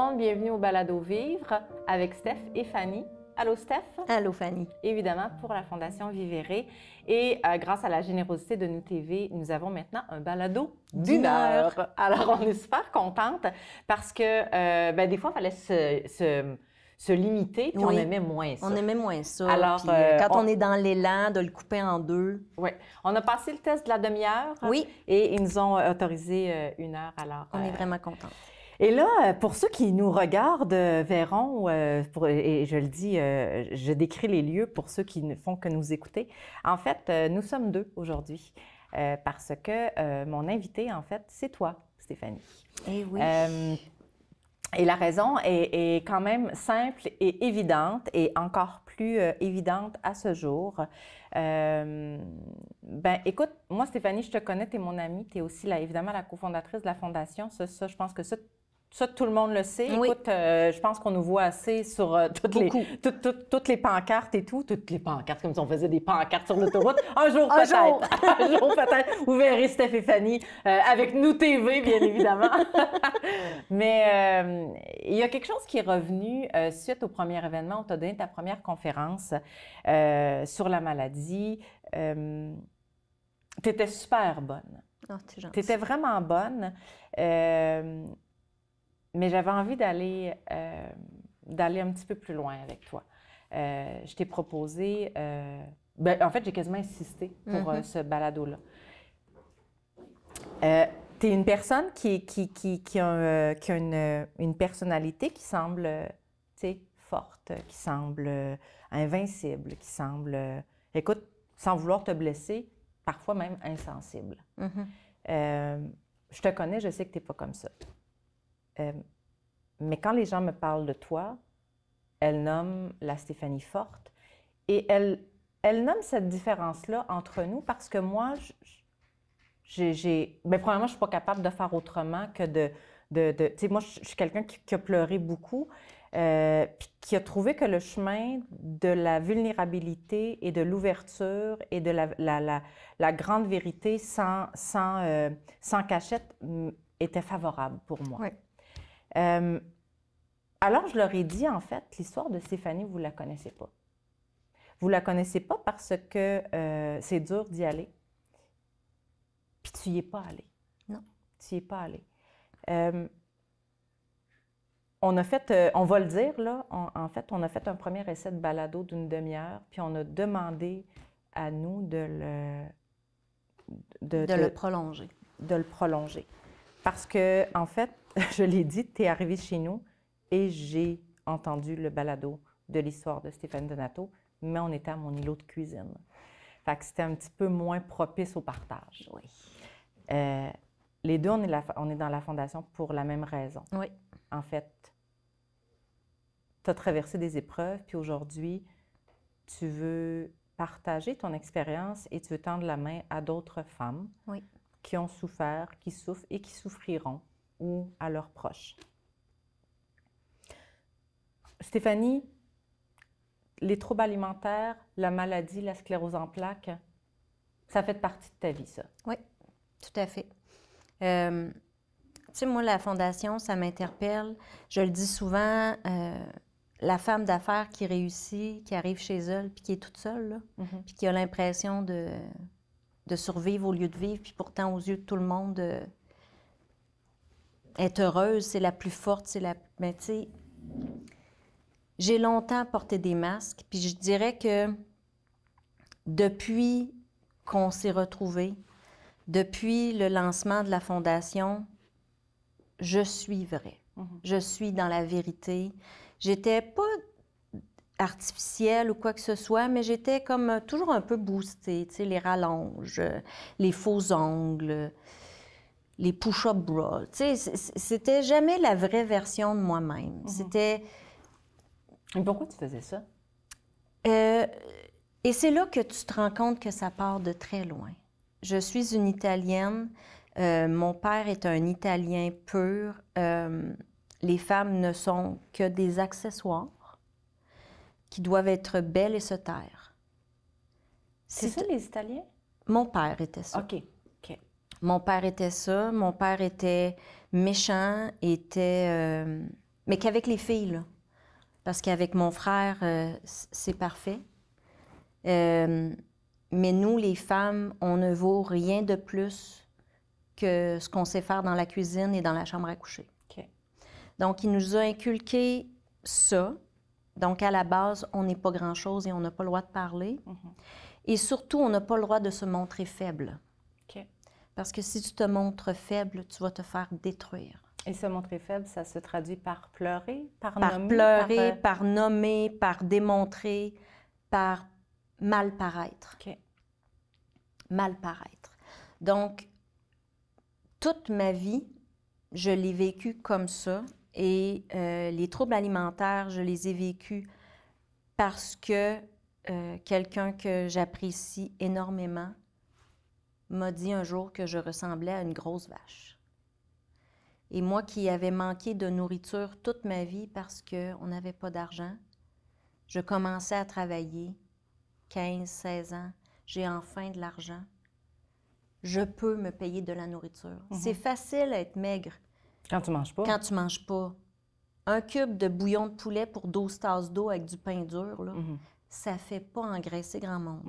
monde, bienvenue au Balado Vivre avec Steph et Fanny. Allô Steph? Allô Fanny. Évidemment pour la Fondation Vivere. Et grâce à la générosité de Nous TV, nous avons maintenant un balado d'une heure. Alors on est super contente parce que des fois, il fallait se limiter, puis oui, on aimait moins ça. On aimait moins ça. Alors, puis, quand on est dans l'élan, de le couper en deux. Oui. On a passé le test de la demi-heure. Oui. Et ils nous ont autorisé une heure. Alors, on est vraiment contents. Et là, pour ceux qui nous regardent, verront, et je le dis, je décris les lieux pour ceux qui ne font que nous écouter. En fait, nous sommes deux aujourd'hui parce que mon invité, en fait, c'est toi, Stéphanie. Eh oui. Et la raison est quand même simple et évidente, et encore plus évidente à ce jour. Écoute, moi, Stéphanie, je te connais, tu es mon amie, tu es aussi, évidemment, la cofondatrice de la Fondation. Ça, je pense que ça, tout le monde le sait. Oui. Écoute, je pense qu'on nous voit assez sur toutes les pancartes et tout. Toutes les pancartes, comme si on faisait des pancartes sur l'autoroute. Un jour, peut-être. Un jour, peut-être. Vous verrez Steph et Fanny avec Nous TV, bien évidemment. Mais il y a quelque chose qui est revenu suite au premier événement où tu as donné ta première conférence sur la maladie. Tu étais super bonne. Oh, t'es gentil. Tu étais vraiment bonne. Mais j'avais envie d'aller un petit peu plus loin avec toi. Je t'ai proposé... en fait, j'ai quasiment insisté pour ce balado-là. Tu es une personne qui a une personnalité qui semble forte, qui semble invincible, qui semble, écoute, sans vouloir te blesser, parfois même insensible. Je te connais, je sais que tu n'es pas comme ça. Mais quand les gens me parlent de toi, elles nomment la Stéphanie forte et elles nomment cette différence-là entre nous parce que moi, premièrement, je ne suis pas capable de faire autrement que tu sais, moi, je suis quelqu'un qui a pleuré beaucoup, puis qui a trouvé que le chemin de la vulnérabilité et de l'ouverture et de la grande vérité sans cachette était favorable pour moi. Oui. Alors, je leur ai dit, en fait, l'histoire de Stéphanie, vous ne la connaissez pas. Vous ne la connaissez pas parce que c'est dur d'y aller. Puis tu n'y es pas allé. Non. Tu n'y es pas allé. On a fait, on va le dire, là, en fait, on a fait un premier essai de balado d'une demi-heure, puis on a demandé à nous de le prolonger. De le prolonger. Parce que, en fait, je l'ai dit, tu es arrivé chez nous et j'ai entendu le balado de l'histoire de Stéphanie Donato, mais on était à mon îlot de cuisine. Fait que c'était un petit peu moins propice au partage. Oui. Les deux, on est dans la Fondation pour la même raison. Oui. En fait, tu as traversé des épreuves, puis aujourd'hui, tu veux partager ton expérience et tu veux tendre la main à d'autres femmes qui ont souffert, qui souffrent et qui souffriront, ou à leurs proches. Stéphanie, les troubles alimentaires, la maladie, la sclérose en plaques, ça fait partie de ta vie, ça? Oui, tout à fait. Tu sais, moi, la Fondation, ça m'interpelle. Je le dis souvent, la femme d'affaires qui réussit, qui arrive chez elle, puis qui est toute seule, là, puis qui a l'impression de survivre au lieu de vivre, puis pourtant, aux yeux de tout le monde, être heureuse, c'est la plus forte, mais tu sais, j'ai longtemps porté des masques, puis je dirais que depuis qu'on s'est retrouvés, depuis le lancement de la Fondation, je suis vraie. Je suis dans la vérité. J'étais pas artificielle ou quoi que ce soit, mais j'étais comme toujours un peu boostée, tu sais, les rallonges, les faux ongles, les push-up bras. Tu sais, c'était jamais la vraie version de moi-même. C'était... Mais pourquoi tu faisais ça? Et c'est là que tu te rends compte que ça part de très loin. Je suis une Italienne. Mon père est un Italien pur. Les femmes ne sont que des accessoires qui doivent être belles et se taire. C'est ça, les Italiens? Mon père était ça. OK. Mon père était ça. Mon père était méchant, était Mais qu'avec les filles, là. Parce qu'avec mon frère, c'est parfait. Mais nous, les femmes, on ne vaut rien de plus que ce qu'on sait faire dans la cuisine et dans la chambre à coucher. OK. Donc, il nous a inculqué ça. Donc, à la base, on n'est pas grand-chose et on n'a pas le droit de parler. Et surtout, on n'a pas le droit de se montrer faible. OK. Parce que si tu te montres faible, tu vas te faire détruire. Et se montrer faible, ça se traduit par pleurer, par Par nommer, pleurer, par nommer, par démontrer, par mal paraître. OK. Mal paraître. Donc, toute ma vie, je l'ai vécu comme ça. Et les troubles alimentaires, je les ai vécus parce que quelqu'un que j'apprécie énormément m'a dit un jour que je ressemblais à une grosse vache. Et moi qui avais manqué de nourriture toute ma vie parce qu'on n'avait pas d'argent, je commençais à travailler, 15, 16 ans, j'ai enfin de l'argent. Je peux me payer de la nourriture. C'est facile à être maigre. Quand tu manges pas. Quand tu manges pas. Un cube de bouillon de poulet pour 12 tasses d'eau avec du pain dur, là, ça fait pas engraisser grand monde.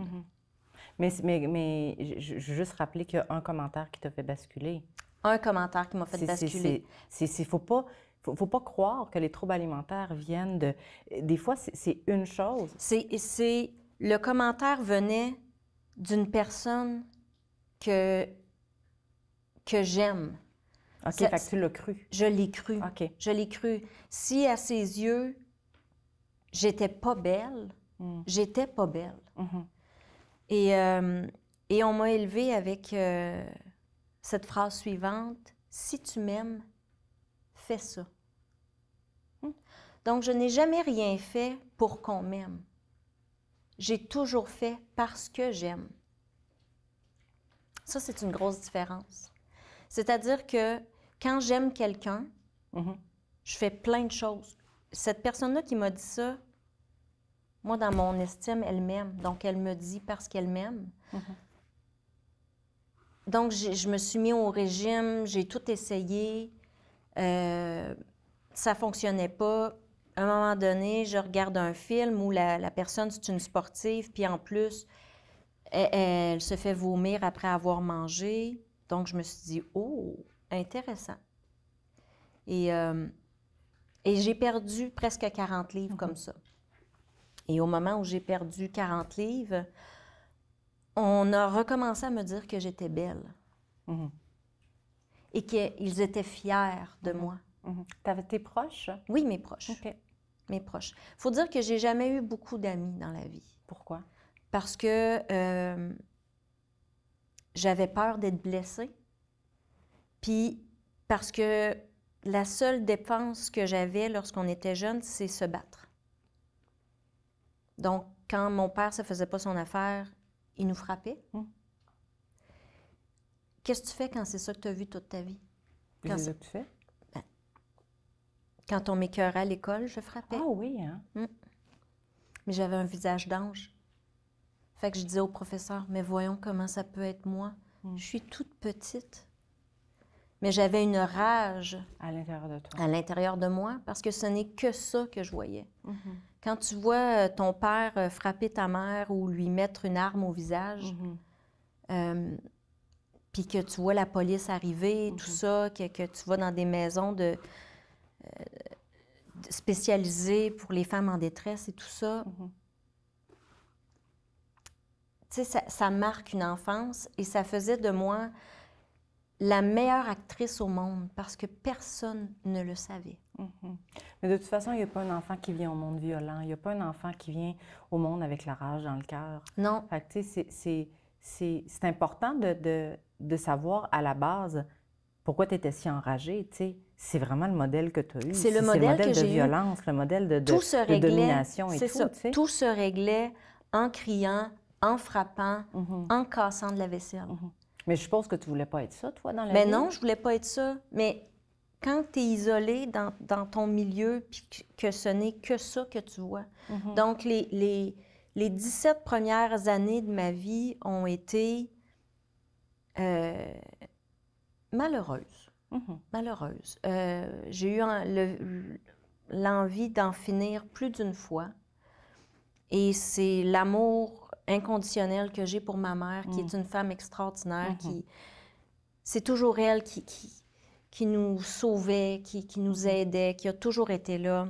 Mais je veux juste rappeler qu'il y a un commentaire qui t'a fait basculer. Un commentaire qui m'a fait basculer. Faut pas croire que les troubles alimentaires viennent de... Des fois, c'est une chose. Le commentaire venait d'une personne que j'aime. OK, fait que tu l'as cru. Je l'ai cru. OK. Je l'ai cru. Si à ses yeux, j'étais pas belle, j'étais pas belle. Et on m'a élevée avec cette phrase suivante, « Si tu m'aimes, fais ça. » Donc, je n'ai jamais rien fait pour qu'on m'aime. J'ai toujours fait parce que j'aime. Ça, c'est une grosse différence. C'est-à-dire que quand j'aime quelqu'un, je fais plein de choses. Cette personne-là qui m'a dit ça, moi, dans mon estime, elle m'aime. Donc, elle me dit parce qu'elle m'aime. Donc, je me suis mis au régime, j'ai tout essayé. Ça ne fonctionnait pas. À un moment donné, je regarde un film où la personne, c'est une sportive, puis en plus, elle se fait vomir après avoir mangé. Donc, je me suis dit, oh, intéressant. Et j'ai perdu presque 40 livres comme ça. Et au moment où j'ai perdu 40 livres, on a recommencé à me dire que j'étais belle. Et qu'ils étaient fiers de moi. T'avais tes proches? Oui, mes proches. OK. Mes proches. Il faut dire que j'ai jamais eu beaucoup d'amis dans la vie. Pourquoi? Parce que j'avais peur d'être blessée. Puis parce que la seule défense que j'avais lorsqu'on était jeune, c'est se battre. Donc, quand mon père ne se faisait pas son affaire, il nous frappait. Qu'est-ce que tu fais quand c'est ça que tu as vu toute ta vie? C'est ça que tu fais? Ben, quand on m'écœurait à l'école, je frappais. Ah oui, hein? Mais j'avais un visage d'ange. Fait que je disais au professeur, mais voyons comment ça peut être moi. Je suis toute petite. Mais j'avais une rage à l'intérieur de toi. À l'intérieur de moi, parce que ce n'est que ça que je voyais. Quand tu vois ton père frapper ta mère ou lui mettre une arme au visage, puis que tu vois la police arriver, tout ça, que tu vas dans des maisons spécialisées pour les femmes en détresse et tout ça, tu sais, ça marque une enfance et ça faisait de moi la meilleure actrice au monde parce que personne ne le savait. Mais de toute façon, il n'y a pas un enfant qui vient au monde violent. Il n'y a pas un enfant qui vient au monde avec la rage dans le cœur. Non. Fait que, tu sais, c'est important de savoir à la base pourquoi tu étais si enragée, tu sais. C'est vraiment le modèle que tu as eu. C'est le modèle que j'ai eu. De violence, le modèle de domination et tout. C'est ça. Tu sais. Tout se réglait en criant, en frappant, en cassant de la vaisselle. Mais je suppose que tu ne voulais pas être ça, toi, dans la vie? Mais non, je ne voulais pas être ça. Mais quand tu es isolé dans ton milieu, puis que ce n'est que ça que tu vois. Donc, les 17 premières années de ma vie ont été malheureuses. Malheureuses. J'ai eu l'envie d'en finir plus d'une fois. Et c'est l'amour inconditionnel que j'ai pour ma mère, qui est une femme extraordinaire, c'est toujours elle qui nous sauvait, qui nous aidait, qui a toujours été là.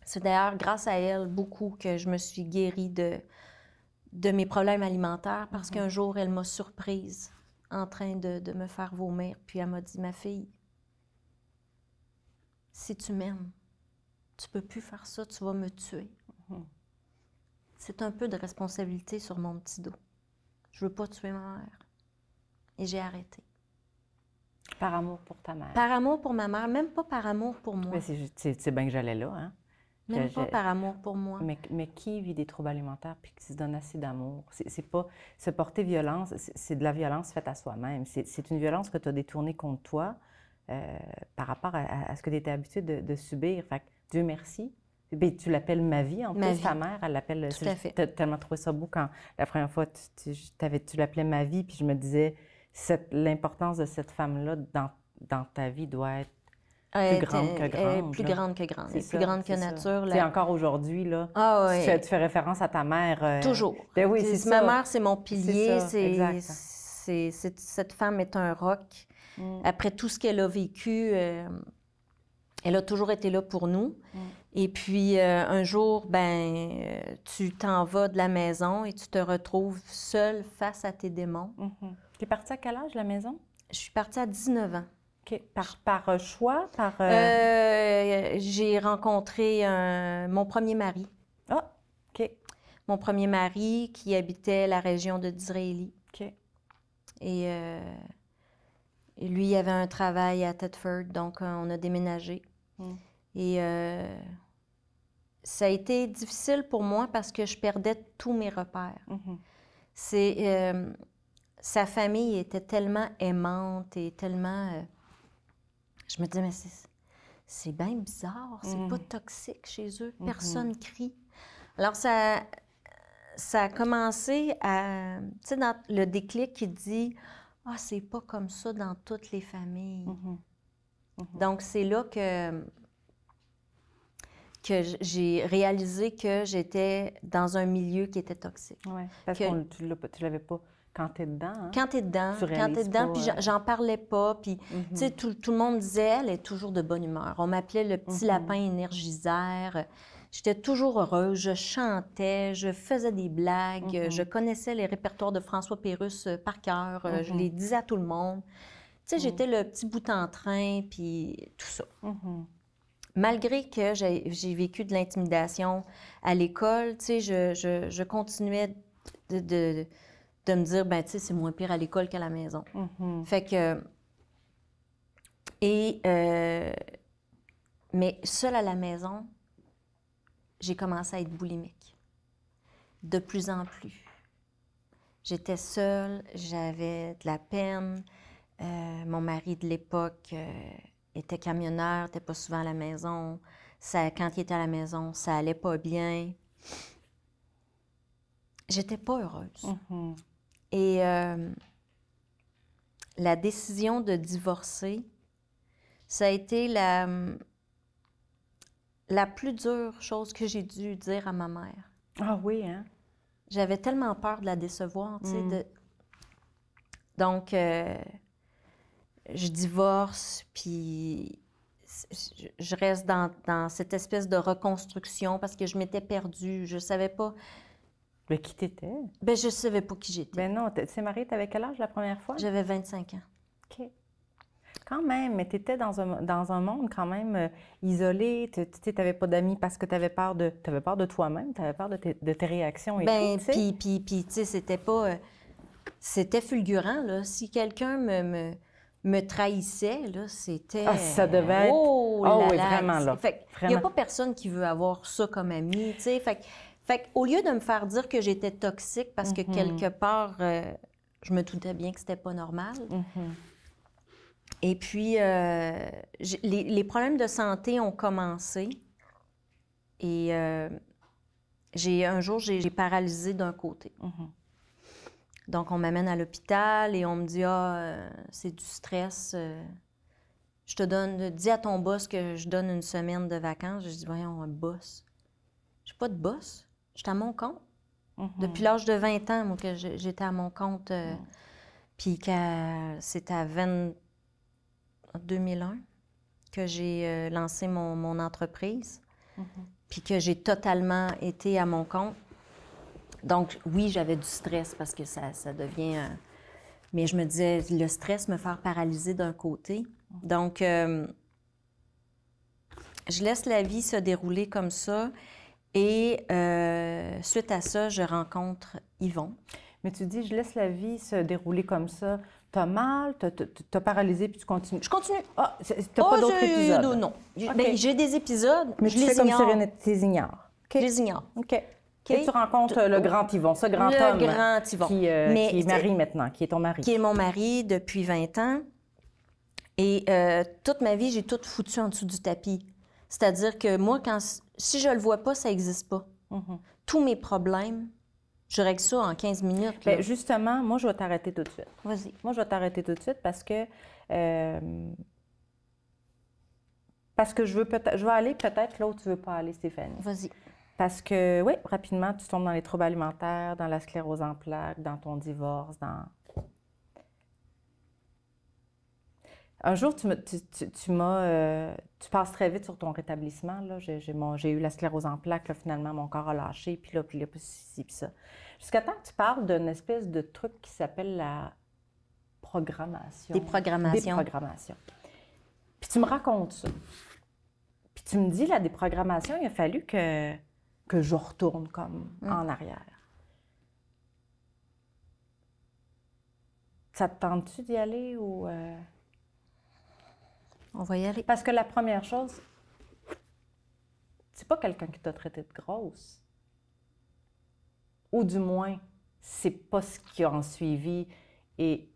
C'est d'ailleurs grâce à elle beaucoup que je me suis guérie de mes problèmes alimentaires, parce qu'un jour, elle m'a surprise en train de me faire vomir. Puis elle m'a dit, ma fille, si tu m'aimes, tu peux plus faire ça, tu vas me tuer. C'est un peu de responsabilité sur mon petit dos. Je veux pas tuer ma mère. Et j'ai arrêté. Par amour pour ta mère. Par amour pour ma mère, même pas par amour pour moi. Mais c'est bien que j'allais là, hein? Même pas par amour pour moi. Mais qui vit des troubles alimentaires puis qui se donne assez d'amour? C'est pas se porter violence, c'est de la violence faite à soi-même. C'est une violence que tu as détournée contre toi par rapport à ce que tu étais habitué de subir. Fait que Dieu merci. Bien, tu l'appelles ma vie, en plus, ta mère, elle l'appelle... Tout à fait. Tu as tellement trouvé ça beau quand la première fois, tu l'appelais ma vie, puis je me disais, l'importance de cette femme-là dans ta vie doit être plus grande que grande. Plus grande que grande. Plus grande que nature. Là. Encore aujourd'hui, là, oui. tu fais référence à ta mère. Toujours. Ben oui, c'est ma mère, c'est mon pilier. Cette femme est un roc. Après tout ce qu'elle a vécu, elle a toujours été là pour nous. Et puis, un jour, tu t'en vas de la maison et tu te retrouves seule face à tes démons. Tu es partie à quel âge, la maison? Je suis partie à 19 ans. OK. Par choix? J'ai rencontré mon premier mari. Ah, OK. Mon premier mari qui habitait la région de Disraeli. OK. Et lui, il avait un travail à Thetford, donc on a déménagé. Et ça a été difficile pour moi parce que je perdais tous mes repères. Sa famille était tellement aimante et tellement... je me disais, mais c'est bien bizarre, c'est pas toxique chez eux, personne crie. Alors, ça a commencé à... Tu sais, dans le déclic qui dit, « Ah, c'est pas comme ça dans toutes les familles. Donc, c'est là que j'ai réalisé que j'étais dans un milieu qui était toxique. Oui, parce que tu l'avais pas quand tu es dedans. Hein? Quand tu es dedans, puis j'en parlais pas, puis tu sais, tout le monde disait, elle est toujours de bonne humeur. On m'appelait le petit lapin énergisère. J'étais toujours heureuse, je chantais, je faisais des blagues, je connaissais les répertoires de François Pérusse par cœur, je les disais à tout le monde. Tu sais, j'étais le petit bout en train, puis tout ça. Malgré que j'ai vécu de l'intimidation à l'école, tu sais, je continuais de me dire, ben tu sais, c'est moins pire à l'école qu'à la maison. Fait que... mais seule à la maison, j'ai commencé à être boulimique. De plus en plus. J'étais seule, j'avais de la peine. Mon mari de l'époque était camionneur, n'était pas souvent à la maison. Quand il était à la maison, ça allait pas bien. J'étais pas heureuse. Et la décision de divorcer, ça a été la plus dure chose que j'ai dû dire à ma mère. Ah oui, hein? J'avais tellement peur de la décevoir, tu sais. Donc, je divorce, puis je reste dans cette espèce de reconstruction parce que je m'étais perdue. Je savais pas... Mais qui t'étais? Ben je savais pas qui j'étais. Ben non, tu t'es mariée, t'avais quel âge la première fois? J'avais 25 ans. OK. Quand même, mais tu étais dans un monde quand même isolé. Tu n'avais pas d'amis parce que tu avais peur de toi-même, tu avais peur de tes réactions et tout, tu sais. Puis tu sais, c'était pas... c'était fulgurant, là. Si quelqu'un me trahissait, là, c'était... Ah, ça devait être... Oh oui, là! vraiment, là. Fait il n'y a pas personne qui veut avoir ça comme ami, tu sais. Fait qu'au lieu de me faire dire que j'étais toxique parce que quelque part, je me doutais bien que c'était pas normal. Et puis, les problèmes de santé ont commencé. Et un jour, j'ai paralysé d'un côté. Donc, on m'amène à l'hôpital et on me dit « Ah, c'est du stress. » dis à ton boss que je donne une semaine de vacances. Je dis, voyons, un boss. J'ai pas de boss. J'étais à mon compte. Depuis l'âge de 20 ans, moi, que j'étais à mon compte. Puis c'était à 2001 que j'ai lancé mon entreprise. Puis que j'ai totalement été à mon compte. Donc, oui, j'avais du stress parce que ça devient... Mais je me disais, le stress me fait paralyser d'un côté. Donc, je laisse la vie se dérouler comme ça. Et suite à ça, je rencontre Yvon. Mais tu dis, je laisse la vie se dérouler comme ça. T'as mal, t'as paralysé, puis tu continues. Je continue. Ah, t'as pas d'autres épisodes? Non. Okay. Bien, j'ai des épisodes, mais je tu les fais comme ignore. Sérénité, tu les ignores. Je les ignore. OK. Et tu rencontres le grand Yvon, ce grand homme grand Yvon. qui est mari maintenant, qui est ton mari. Qui est mon mari depuis 20 ans. Et toute ma vie, j'ai tout foutu en dessous du tapis. C'est-à-dire que moi, si je le vois pas, ça n'existe pas. Tous mes problèmes, je règle ça en 15 minutes. Bien, justement, moi, je vais t'arrêter tout de suite. Vas-y. Moi, je vais t'arrêter tout de suite parce que je vais aller peut-être là où tu veux pas aller, Stéphanie. Vas-y. Parce que, oui, rapidement, tu tombes dans les troubles alimentaires, dans la sclérose en plaques, dans ton divorce, Un jour, tu passes très vite sur ton rétablissement. Là. J'ai eu la sclérose en plaques, là, finalement, mon corps a lâché, puis là, ci, puis ça. Jusqu'à temps que tu parles d'une espèce de truc qui s'appelle la programmation. Déprogrammation. Puis tu me racontes ça. Puis tu me dis, la déprogrammation, il a fallu que je retourne comme en arrière. Ça te tente-tu d'y aller ou... On va y aller. Parce que la première chose, c'est pas quelqu'un qui t'a traité de grosse. Ou du moins, c'est pas ce qui a en suivi. Et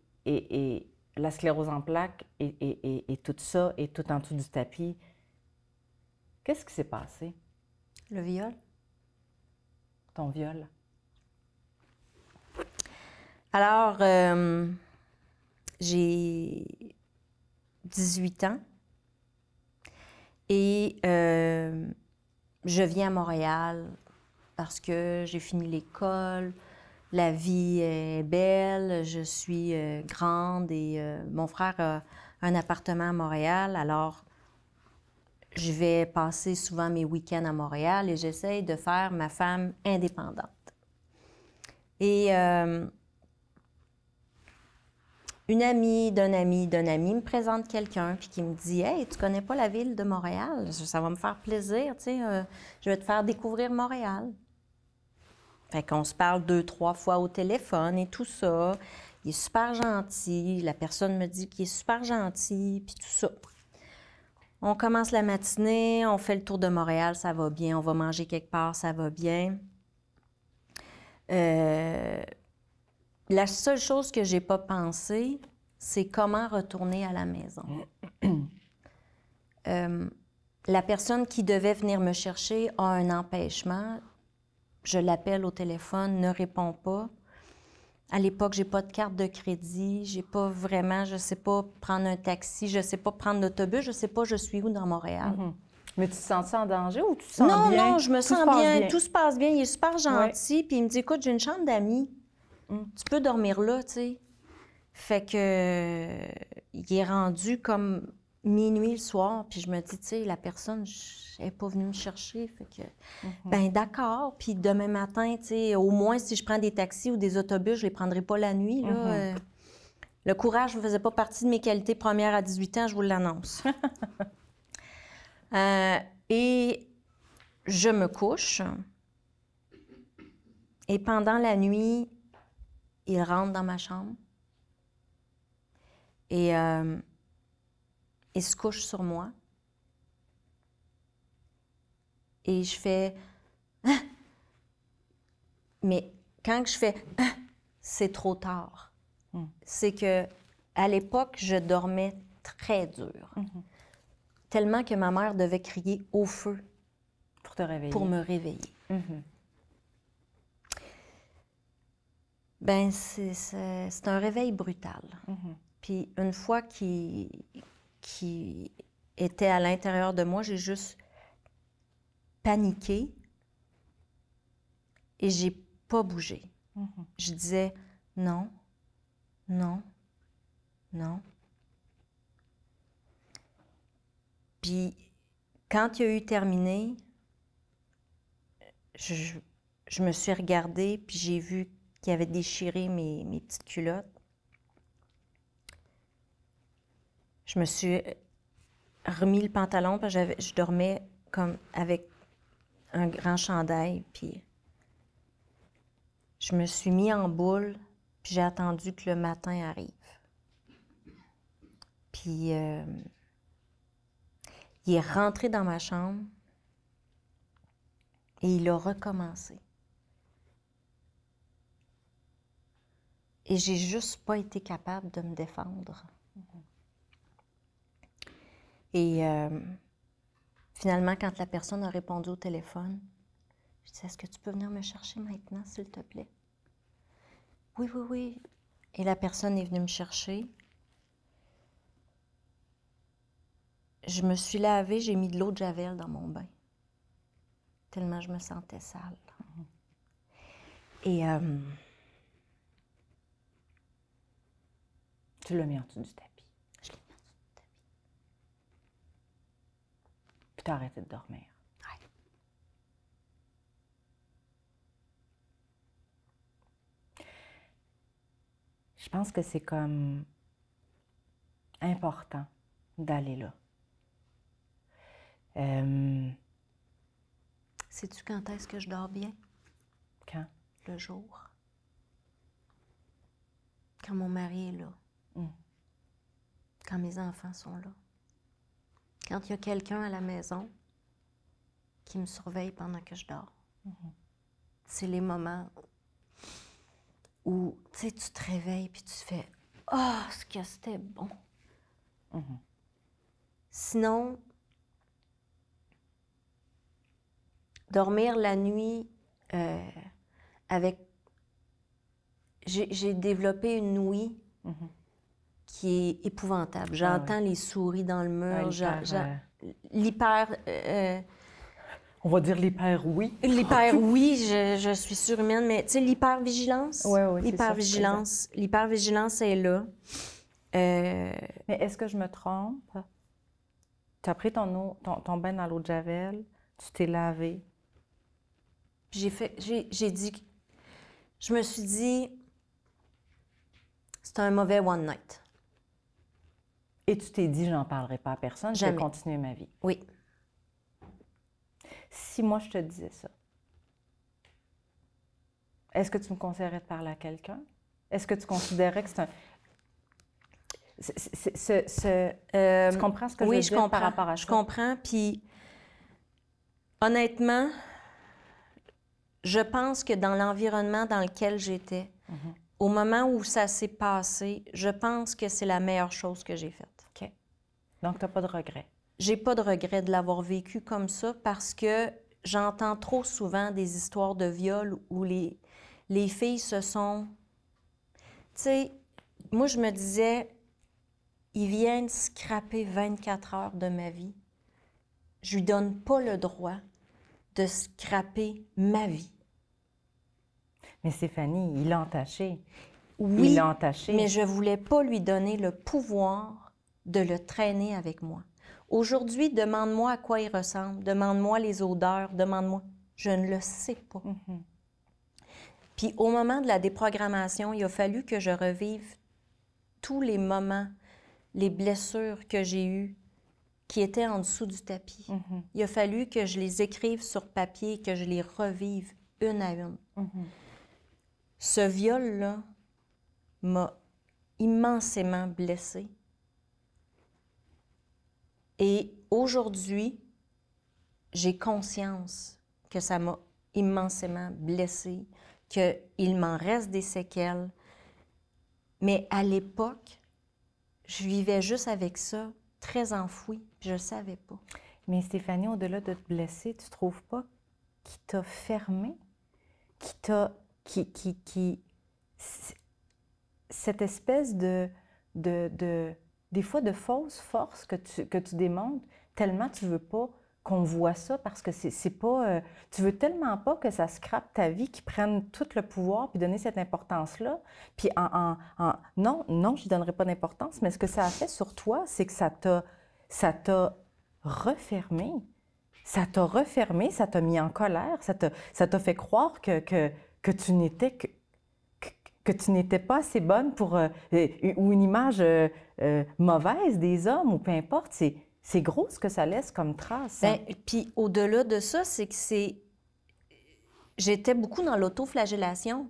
la sclérose en plaques et tout ça, et tout en dessous du tapis. Qu'est-ce qui s'est passé? Le viol. Ton viol. Alors, j'ai 18 ans et je viens à Montréal parce que j'ai fini l'école, la vie est belle, je suis grande et mon frère a un appartement à Montréal, alors je vais passer souvent mes week-ends à Montréal et j'essaye de faire ma femme indépendante. Et une amie d'un ami me présente quelqu'un puis qui me dit « Hey, tu connais pas la ville de Montréal? Ça va me faire plaisir, tu sais, je vais te faire découvrir Montréal. » Fait qu'on se parle 2-3 fois au téléphone et tout ça. Il est super gentil. La personne me dit qu'il est super gentil, puis tout ça. On commence la matinée, on fait le tour de Montréal, ça va bien. On va manger quelque part, ça va bien. La seule chose que j'ai pas pensé, c'est comment retourner à la maison. La personne qui devait venir me chercher a un empêchement. Je l'appelle au téléphone, ne répond pas. À l'époque, j'ai pas de carte de crédit, j'ai pas vraiment, je sais pas prendre un taxi, je sais pas prendre l'autobus, je sais pas je suis où dans Montréal. Mais tu te sens en danger ou tu te sens bien? Non, je me sens bien, tout se passe bien, il est super gentil, puis il me dit, écoute, j'ai une chambre d'amis, tu peux dormir là, tu sais. Fait que, il est rendu comme minuit le soir, puis je me dis, tu sais, la personne, elle n'est pas venue me chercher, fait que, ben d'accord, puis demain matin, tu sais, au moins, si je prends des taxis ou des autobus, je les prendrai pas la nuit, là. Le courage ne faisait pas partie de mes qualités premières à 18 ans, je vous l'annonce. Et je me couche, et pendant la nuit, il rentre dans ma chambre, et il se couche sur moi. Et je fais ah! Mais quand je fais ah! C'est trop tard. C'est que à l'époque, je dormais très dur. Tellement que ma mère devait crier au feu pour te réveiller. Pour me réveiller. Ben, c'est un réveil brutal. Puis une fois qu'il qui était à l'intérieur de moi. J'ai juste paniqué et j'ai pas bougé. Je disais non, non, non. Puis, quand il a eu terminé, je me suis regardée, puis j'ai vu qu'il avait déchiré mes petites culottes. Je me suis remis le pantalon, parce que je dormais comme avec un grand chandail, puis je me suis mis en boule, puis j'ai attendu que le matin arrive. Puis il est rentré dans ma chambre et il a recommencé. Et j'ai juste pas été capable de me défendre. Et finalement, quand la personne a répondu au téléphone, je dis, est-ce que tu peux venir me chercher maintenant, s'il te plaît? Oui, oui, oui. Et la personne est venue me chercher. Je me suis lavée, j'ai mis de l'eau de Javel dans mon bain. Tellement je me sentais sale. Et tu l'as mis en dessous du tapis. Je l'ai mis en dessous du tapis. Puis tu as arrêté de dormir. Ouais. Je pense que c'est comme important d'aller là. Sais-tu quand est-ce que je dors bien? Quand? Le jour. Quand mon mari est là. Quand mes enfants sont là. Quand il y a quelqu'un à la maison qui me surveille pendant que je dors. C'est les moments où, tu sais, tu te réveilles puis tu fais « Ah, ce que c'était bon! » Sinon, dormir la nuit avec... J'ai développé une ouïe qui est épouvantable. J'entends les souris dans le mur. L'hyper... On va dire l'hyper-oui. L'hyper-oui, je suis surhumaine, mais tu sais, l'hyper-vigilance. Oui, l'hyper-vigilance. L'hyper-vigilance est là. Mais est-ce que je me trompe? Tu as pris ton bain dans l'eau de Javel, tu t'es lavé. J'ai dit... Je me suis dit, c'est un mauvais one night. Et tu t'es dit, j'en parlerai pas à personne, Jamais. je vais continuer ma vie. Oui. Si moi, je te disais ça, est-ce que tu me conseillerais de parler à quelqu'un? Est-ce que tu considérais que c'est un... tu comprends ce que je veux dire par rapport à ça? Je comprends, puis honnêtement, je pense que dans l'environnement dans lequel j'étais, au moment où ça s'est passé, je pense que c'est la meilleure chose que j'ai faite. OK. Donc, tu n'as pas de regret? J'ai pas de regret de l'avoir vécu comme ça parce que j'entends trop souvent des histoires de viol où les filles se sont... Tu sais, moi, je me disais, ils viennent scraper 24 heures de ma vie. Je lui donne pas le droit de scraper ma vie. Mais Stéphanie, il l'a entaché. Oui, il l'a entaché. Mais je voulais pas lui donner le pouvoir de le traîner avec moi. Aujourd'hui, demande-moi à quoi il ressemble, demande-moi les odeurs, demande-moi. Je ne le sais pas. Puis au moment de la déprogrammation, il a fallu que je revive tous les moments, les blessures que j'ai eues qui étaient en dessous du tapis. Il a fallu que je les écrive sur papier et que je les revive une à une. Ce viol-là m'a immensément blessée. Et aujourd'hui, j'ai conscience que ça m'a immensément blessée, qu'il m'en reste des séquelles. Mais à l'époque, je vivais juste avec ça, très enfouie, puis je ne savais pas. Mais Stéphanie, au-delà de te blesser, tu ne trouves pas qu'il t'a fermé? Cette espèce de des fois de fausses forces que tu démontres tellement tu veux pas qu'on voit ça parce que c'est pas... tu veux tellement pas que ça scrape ta vie, qu'ils prennent tout le pouvoir puis donner cette importance-là. Puis non, je ne donnerai pas d'importance, mais ce que ça a fait sur toi, c'est que ça t'a refermé. Ça t'a refermé, ça t'a mis en colère, ça t'a fait croire que tu n'étais que tu n'étais pas assez bonne pour... ou une image mauvaise des hommes, ou peu importe. C'est gros ce que ça laisse comme trace. Bien, puis au-delà de ça, c'est que j'étais beaucoup dans l'autoflagellation.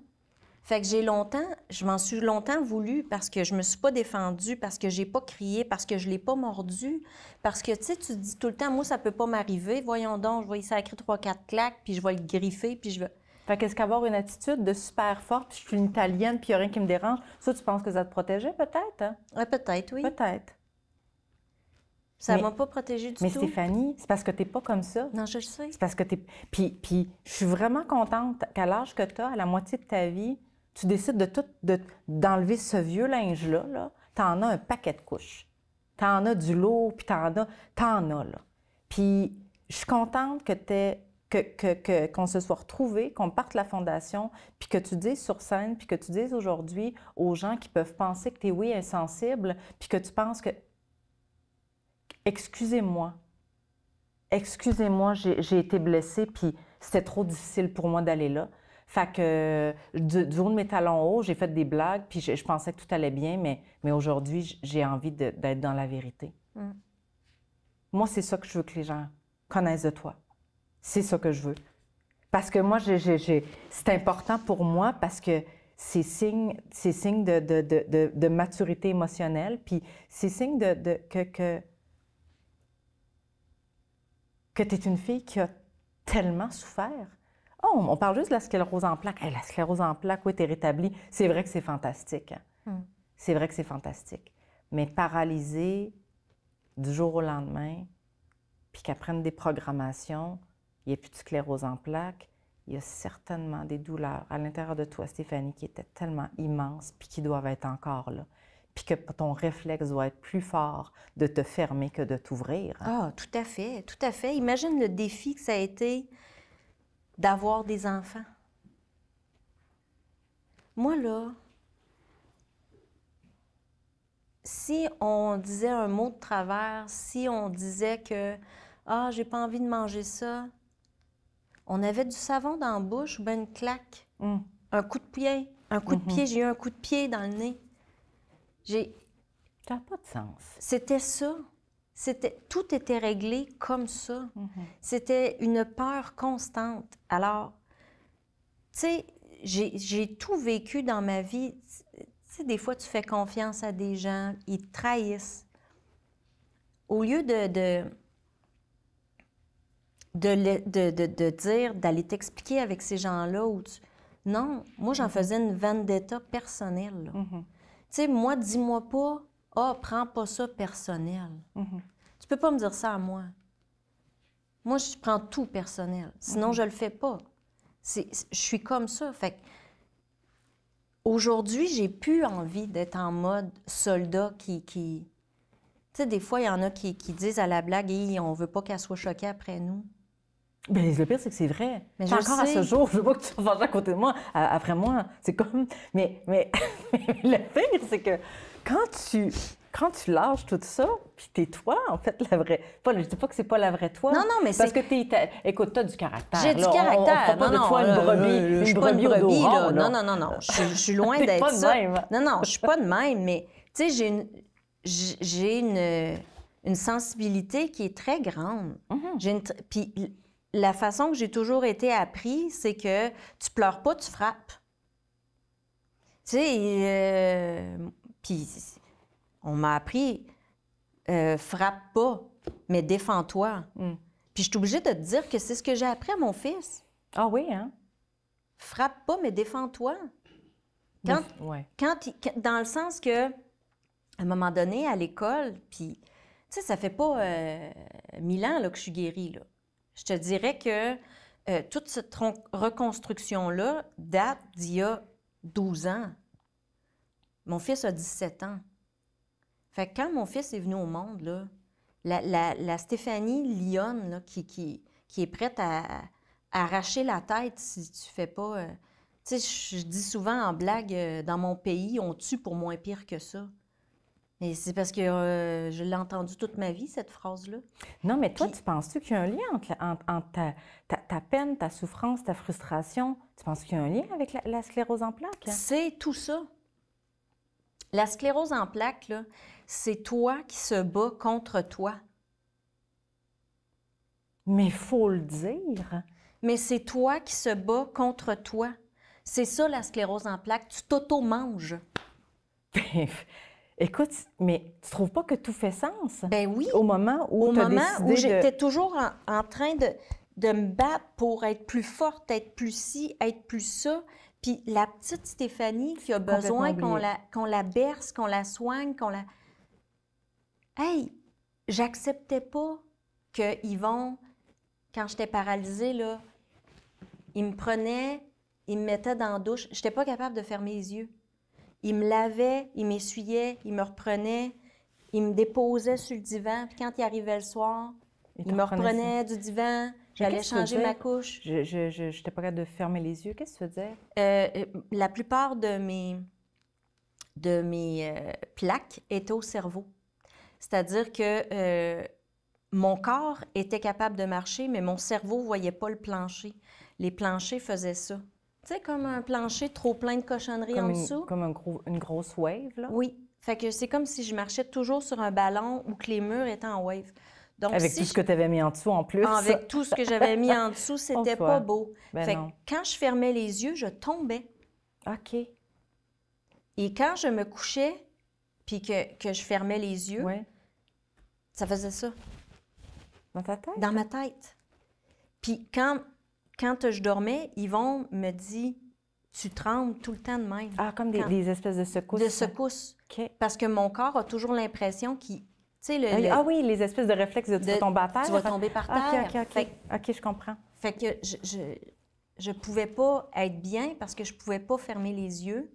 Fait que je m'en suis longtemps voulu parce que je me suis pas défendue, parce que j'ai pas crié, parce que je l'ai pas mordu, parce que, tu sais, tu te dis tout le temps, moi, ça peut pas m'arriver, voyons donc, je vais y sacrer 3-4 claques, puis je vais le griffer, puis je vais... Fait qu'est-ce qu'avoir une attitude de super forte, puis je suis une Italienne, puis il n'y a rien qui me dérange, ça, tu penses que ça te protégeait, peut-être? Hein? Peut-être, oui. Peut-être. Ça m'a pas protégée du tout. Mais Stéphanie, c'est parce que tu n'es pas comme ça. Non, je le sais. C'est parce que tu es... Puis je suis vraiment contente qu'à l'âge que tu as, à la moitié de ta vie, tu décides d'enlever ce vieux linge-là. Là. Tu en as un paquet de couches. Tu en as du lourd, puis t'en as, là. Puis je suis contente qu'on se soit retrouvés, qu'on parte la fondation, puis que tu dises sur scène, puis que tu dises aujourd'hui aux gens qui peuvent penser que tu es, oui, insensible, puis que tu penses que... Excusez-moi, j'ai été blessée, puis c'était trop difficile pour moi d'aller là. Fait que du haut de mes talons hauts, j'ai fait des blagues, puis je pensais que tout allait bien, mais aujourd'hui, j'ai envie d'être dans la vérité. Mm. Moi, c'est ça que je veux que les gens connaissent de toi. C'est ça que je veux. Parce que moi, c'est important pour moi parce que c'est signe de maturité émotionnelle, puis c'est signe que tu es une fille qui a tellement souffert. Oh, on parle juste de la sclérose en plaques. Hey, la sclérose en plaques, oui, t'es rétablie. C'est vrai que c'est fantastique. Hein? Mm. C'est vrai que c'est fantastique. Mais paralysée du jour au lendemain, puis qu'elle prenne des programmations, il n'y a plus de sclérose en plaques, il y a certainement des douleurs à l'intérieur de toi, Stéphanie, qui étaient tellement immenses, puis qui doivent être encore là. Puis que ton réflexe doit être plus fort de te fermer que de t'ouvrir. Hein? Ah, tout à fait, tout à fait. Imagine le défi que ça a été d'avoir des enfants. Moi, là, si on disait un mot de travers, si on disait que « Ah, j'ai pas envie de manger ça », on avait du savon dans la bouche ou bien une claque, un coup de pied, j'ai eu un coup de pied dans le nez. Ça n'a pas de sens. C'était ça. Tout était réglé comme ça. C'était une peur constante. Alors, tu sais, j'ai tout vécu dans ma vie. Tu sais, des fois, tu fais confiance à des gens, ils te trahissent. Au lieu de dire, d'aller t'expliquer avec ces gens-là, non, moi, j'en faisais une vendetta personnelle. Tu sais, moi, dis-moi pas, « Ah, prends pas ça personnel. » Tu peux pas me dire ça à moi. Moi, je prends tout personnel. Sinon, je le fais pas. Je suis comme ça. Fait que aujourd'hui, j'ai plus envie d'être en mode soldat qui... Tu sais, des fois, il y en a qui disent à la blague, « On veut pas qu'elle soit choquée après nous. » Bien, le pire, c'est que c'est vrai. Mais encore à ce jour, je veux pas que tu sois à côté de moi, après moi. C'est comme... Mais le pire, c'est que quand tu lâches tout ça, puis t'es toi, en fait, la vraie... Je dis pas que c'est pas la vraie toi. Non, mais c'est... Parce que écoute, t'as du caractère. J'ai du caractère. On de toi une brebis. Je suis pas une brebis, là. Non. Je suis loin d'être ça. Non, je suis pas de même, mais, tu sais, j'ai une sensibilité qui est très grande. Puis la façon que j'ai toujours été appris, c'est que tu pleures pas, tu frappes. Tu sais, puis on m'a appris, frappe pas, mais défends-toi. Puis je suis obligée de te dire que c'est ce que j'ai appris à mon fils. Ah oui, hein? Frappe pas, mais défends-toi. Dans le sens que, à un moment donné, à l'école, puis, tu sais, ça fait pas 1000 ans là, que je suis guérie, là. Je te dirais que toute cette reconstruction-là date d'il y a 12 ans. Mon fils a 17 ans. Fait que quand mon fils est venu au monde, là, la Stéphanie lionne là, qui est prête à arracher la tête si tu fais pas... tu sais, je dis souvent en blague, dans mon pays, on tue pour moins pire que ça. Mais c'est parce que je l'ai entendu toute ma vie, cette phrase-là. Non, mais toi, Puis- tu penses-tu qu'il y a un lien entre ta peine, ta souffrance, ta frustration? Tu penses qu'il y a un lien avec la sclérose en plaques? C'est tout ça. La sclérose en plaques, là, c'est toi qui se bats contre toi. Mais il faut le dire. Mais c'est toi qui se bats contre toi. C'est ça, la sclérose en plaques. Tu t'auto-manges. Écoute, mais tu trouves pas que tout fait sens? Ben oui. Au moment où tu as décidé de... j'étais toujours en train de me battre pour être plus forte, être plus ci, être plus ça. Puis la petite Stéphanie qui a besoin qu'on la berce, qu'on la soigne, qu'on la... Hey, j'acceptais pas que Yvon, quand j'étais paralysée, là, il me prenait, il me mettait dans la douche. J'étais pas capable de fermer les yeux. Il me lavait, il m'essuyait, il me reprenait, il me déposait sur le divan. Puis quand il arrivait le soir, il me reprenait du divan, j'allais changer ma couche. Je n'étais pas capable de fermer les yeux. Qu'est-ce que tu veux dire? La plupart de mes plaques étaient au cerveau. C'est-à-dire que mon corps était capable de marcher, mais mon cerveau ne voyait pas le plancher. Les planchers faisaient ça. Tu sais, comme un plancher trop plein de cochonneries en dessous. Comme une grosse wave, là? Oui. Fait que c'est comme si je marchais toujours sur un ballon ou que les murs étaient en wave. Donc, avec tout ce que tu avais mis en dessous, en plus. Avec tout ce que j'avais mis en dessous, c'était pas beau. Ben fait non. que quand je fermais les yeux, je tombais. OK. Et quand je me couchais, puis que je fermais les yeux, Ouais. ça faisait ça. Dans ta tête? Dans ma tête. Puis quand je dormais, Yvon me dit, tu trembles tout le temps de même. Ah, comme des espèces de secousses? De secousses. OK. Parce que mon corre a toujours l'impression qu'il... Tu sais, Ah oui, les espèces de réflexes de tu vas tomber à terre. Tu vas tomber par terre. OK, je comprends. Fait que je pouvais pas être bien parce que je pouvais pas fermer les yeux.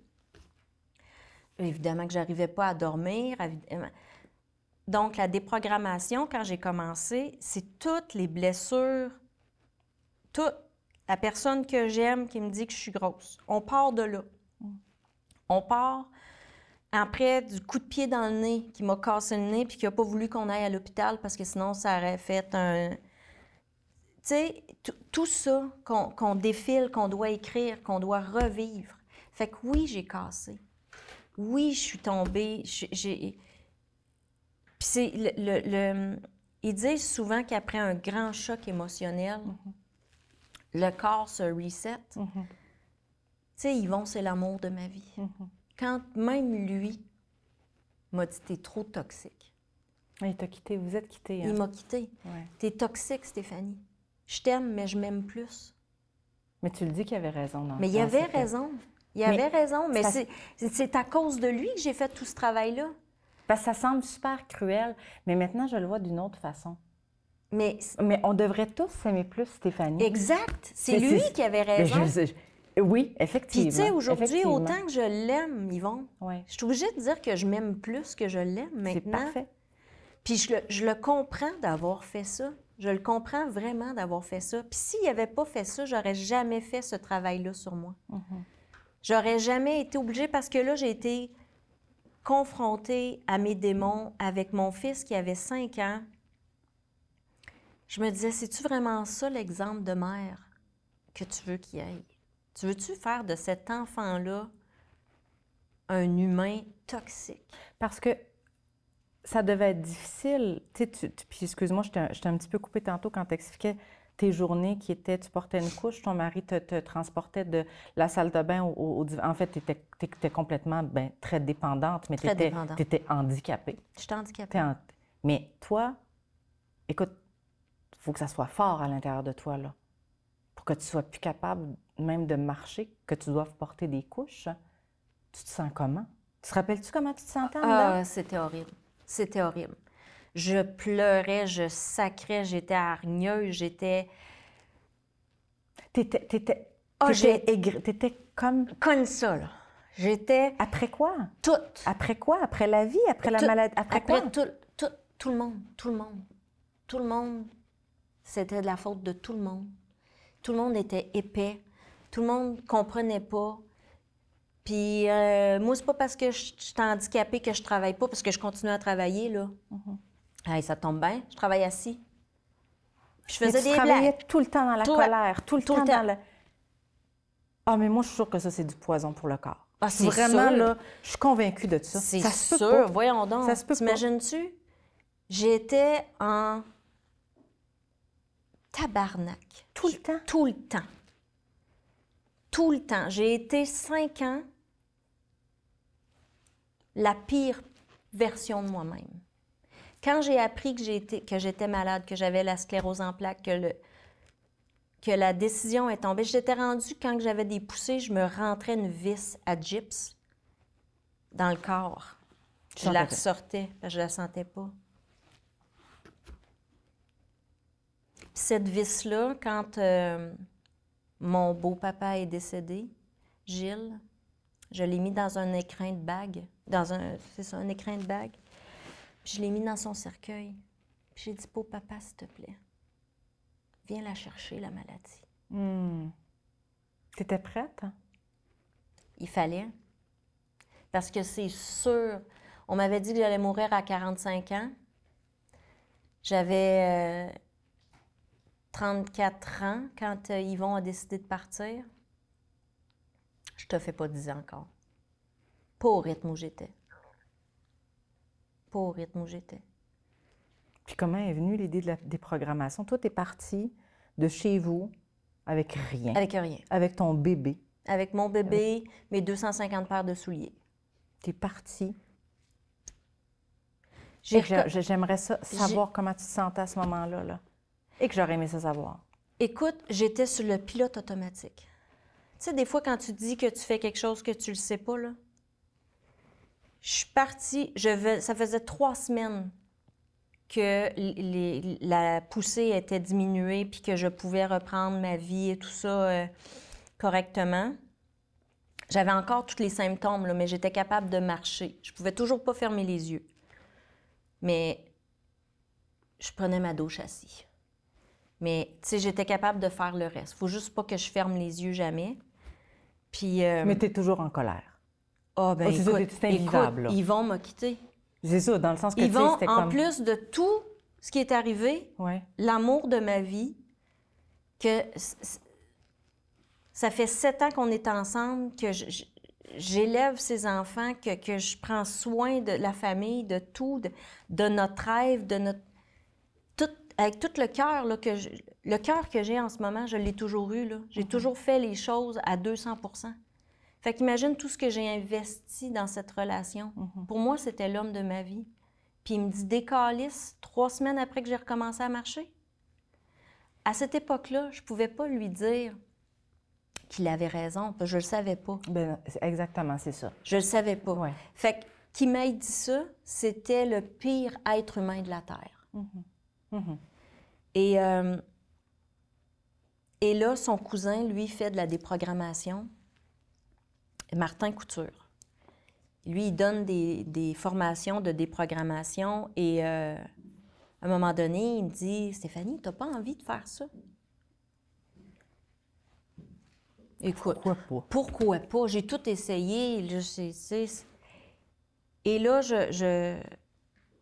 Évidemment que j'arrivais pas à dormir. Donc, la déprogrammation, quand j'ai commencé, c'est toutes les blessures, toute la personne que j'aime qui me dit que je suis grosse. On part de là. On part après du coup de pied dans le nez qui m'a cassé le nez puis qui n'a pas voulu qu'on aille à l'hôpital parce que sinon, ça aurait fait un... Tu sais, tout ça qu'on défile, qu'on doit écrire, qu'on doit revivre. Fait que oui, j'ai cassé. Oui, je suis tombée. Puis c'est ils disent souvent qu'après un grand choc émotionnel, le corps se reset. Tu sais, Yvon, c'est l'amour de ma vie. Quand même lui m'a dit « T'es trop toxique ». Il t'a quitté, vous êtes quittés. Hein? Il m'a quitté. Ouais. « T'es toxique, Stéphanie. Je t'aime, mais je m'aime plus. » Mais tu le dis qu'il avait raison. Mais il avait raison. Il avait raison, mais c'est à cause de lui que j'ai fait tout ce travail-là. Parce que ça semble super cruel, mais maintenant, je le vois d'une autre façon. Mais on devrait tous s'aimer plus, Stéphanie. Exact. C'est lui qui avait raison. Oui, effectivement. Puis tu sais, aujourd'hui, autant que je l'aime, Yvon, ouais. je suis obligée de dire que je m'aime plus que je l'aime maintenant. C'est parfait. Puis je le comprends d'avoir fait ça. Je le comprends vraiment d'avoir fait ça. Puis s'il n'avait pas fait ça, j'aurais jamais fait ce travail-là sur moi. J'aurais jamais été obligée parce que là, j'ai été confrontée à mes démons avec mon fils qui avait 5 ans. Je me disais, c'est-tu vraiment ça l'exemple de mère que tu veux qu'il aille? Tu veux-tu faire de cet enfant-là un humain toxique? Parce que ça devait être difficile. Puis excuse-moi, je t'ai un petit peu coupé tantôt quand tu expliquais tes journées qui étaient, tu portais une couche, ton mari te transportait de la salle de bain au divan. En fait, tu étais complètement très dépendante, mais tu étais handicapée. J'étais handicapée. Mais toi, écoute, il faut que ça soit fort à l'intérieur de toi, là, pour que tu sois plus capable même de marcher, que tu doives porter des couches. Tu te sens comment? Tu te rappelles-tu comment tu te sentais en dedans? Ah, c'était horrible. C'était horrible. Je pleurais, je sacrais, j'étais hargneuse, j'étais... T'étais comme... Comme ça, là. J'étais Après quoi? toute. Après quoi? Après la vie? Après la maladie? Après quoi? Tout le monde. Tout le monde, c'était de la faute de tout le monde. Tout le monde était épais. Tout le monde comprenait pas. Puis moi, c'est pas parce que je suis handicapée que je travaille pas, parce que je continue à travailler, là. Hey, ça tombe bien, je travaille assis. Puis je faisais Mais tu des travaillais blagues. tout le temps dans la colère, tout le temps le dans le... Ah, mais moi, je suis sûre que ça, c'est du poison pour le corps. Ah, c'est Vraiment, sûr. là, je suis convaincue de ça. C'est Ça se peut sûr, pas. voyons donc. Ça se peut pas. T'imagines-tu? J'étais en tabarnak. Tout le temps? Tout le temps. Tout le temps. J'ai été 5 ans la pire version de moi-même. Quand j'ai appris que j'étais malade, que j'avais la sclérose en plaques, que la décision est tombée, j'étais rendue, quand j'avais des poussées, je me rentrais une vis à gyps dans le corps. Je la ressortais, parce que je la sentais pas. Puis cette vis-là, quand mon beau-papa est décédé, Gilles, je l'ai mis dans un écrin de bague, c'est ça, un écrin de bague. Puis je l'ai mis dans son cercueil. Puis j'ai dit, beau papa, s'il te plaît, viens la chercher, la maladie. T'étais prête? Hein? Il fallait. Parce que c'est sûr, on m'avait dit que j'allais mourir à 45 ans. J'avais 34 ans quand Yvon a décidé de partir. Je te fais pas 10 ans encore. Pas au rythme où j'étais. Pas au rythme où j'étais. Puis comment est venue l'idée de la déprogrammation? Toi, t'es partie de chez vous avec rien. Avec rien. Avec ton bébé. Avec mon bébé, mes 250 paires de souliers. T'es partie. J'aimerais savoir comment tu te sentais à ce moment-là. Là. Et que j'aurais aimé ça savoir. Écoute, j'étais sur le pilote automatique. Tu sais, des fois, quand tu dis que tu fais quelque chose que tu le sais pas, là, je suis partie, ça faisait 3 semaines que la poussée était diminuée puis que je pouvais reprendre ma vie et tout ça correctement. J'avais encore tous les symptômes, là, mais j'étais capable de marcher. Je pouvais toujours pas fermer les yeux. Mais je prenais ma douche assis. Mais, tu sais, j'étais capable de faire le reste. Faut juste pas que je ferme les yeux jamais. Puis... Mais t'es toujours en colère. Ah, ben c'est invivable, là. Yvon m'a quitté. C'est ça, dans le sens que Yvon, c'était en comme... plus de tout ce qui est arrivé, ouais. L'amour de ma vie, que ça fait 7 ans qu'on est ensemble, que j'élève ces enfants, que je prends soin de la famille, de tout, de notre rêve, de notre... avec tout le cœur, là, le cœur que j'ai en ce moment, je l'ai toujours eu, là. J'ai toujours fait les choses à 200 %. Fait qu'imagine tout ce que j'ai investi dans cette relation. Pour moi, c'était l'homme de ma vie. Puis il me dit, décalisse, 3 semaines après que j'ai recommencé à marcher. À cette époque-là, je pouvais pas lui dire qu'il avait raison, parce que je le savais pas. Ben, exactement, c'est ça. Je le savais pas. Ouais. Fait que qu'il m'ait dit ça, c'était le pire être humain de la Terre. Et là, son cousin, lui, fait de la déprogrammation. Martin Couture. Lui, il donne des formations de déprogrammation et à un moment donné, il me dit « Stéphanie, t'as pas envie de faire ça? » Écoute, pourquoi pas? J'ai tout essayé. Et là,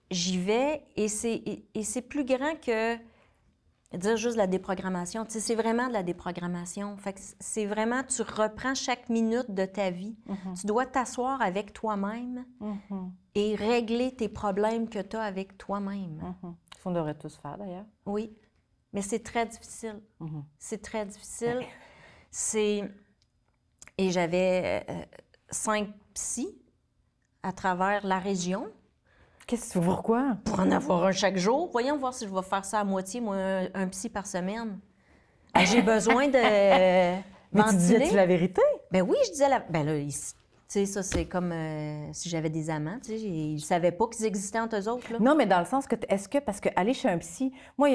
j'y vais et c'est plus grand que dire juste la déprogrammation. Tu sais, c'est vraiment de la déprogrammation. Fait que c'est vraiment, tu reprends chaque minute de ta vie. Tu dois t'asseoir avec toi-même et régler tes problèmes que tu as avec toi-même. On devrait tous faire, d'ailleurs. Oui, mais c'est très difficile. C'est très difficile. Et j'avais 5 psys à travers la région. Pourquoi? Pour en avoir un chaque jour. Voyons voir si je vais faire ça à moitié, moi, un psy par semaine. J'ai besoin de Mais tu disais-tu la vérité? Ben oui, je disais la... Ben là, Tu sais, ça, c'est comme si j'avais des amants, tu sais, ils ne savaient pas qu'ils existaient entre eux autres, là. Non, mais dans le sens que, est-ce que, parce que aller chez un psy, moi,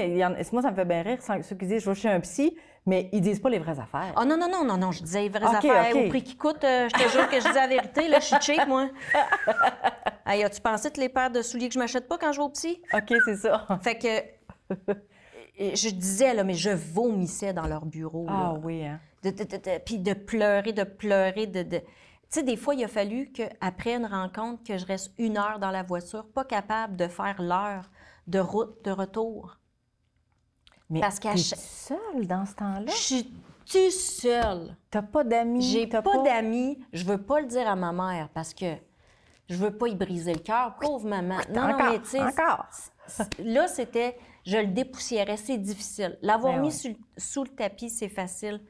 moi ça me fait bien rire, ceux qui disent, je vais chez un psy, mais ils disent pas les vraies affaires. Ah non, non, non, non, non, je disais les vraies OK, affaires OK. au prix qui coûte. Je te jure que je dis la vérité, là, je suis cheap, moi. Hey, as-tu pensé toutes les paires de souliers que je m'achète pas quand je vais au psy? OK, c'est ça. Fait que je disais, là, mais je vomissais dans leur bureau, Ah là. oui, hein? Puis de pleurer, Tu sais, des fois, il a fallu qu'après une rencontre, que je reste 1 heure dans la voiture, pas capable de faire l'heure de route de retour. Mais Parce qu'à t'es chaque- seule dans ce temps-là? Je suis toute seule. T'as pas d'amis? J'ai t'as pas d'amis. Je veux pas le dire à ma mère parce que je veux pas y briser le cœur. Pauvre maman. Non, Encore, non, mais tu sais... encore. Là, c'était... Je le dépoussiérais. C'est difficile. L'avoir Ben mis ouais. sous le tapis, c'est facile.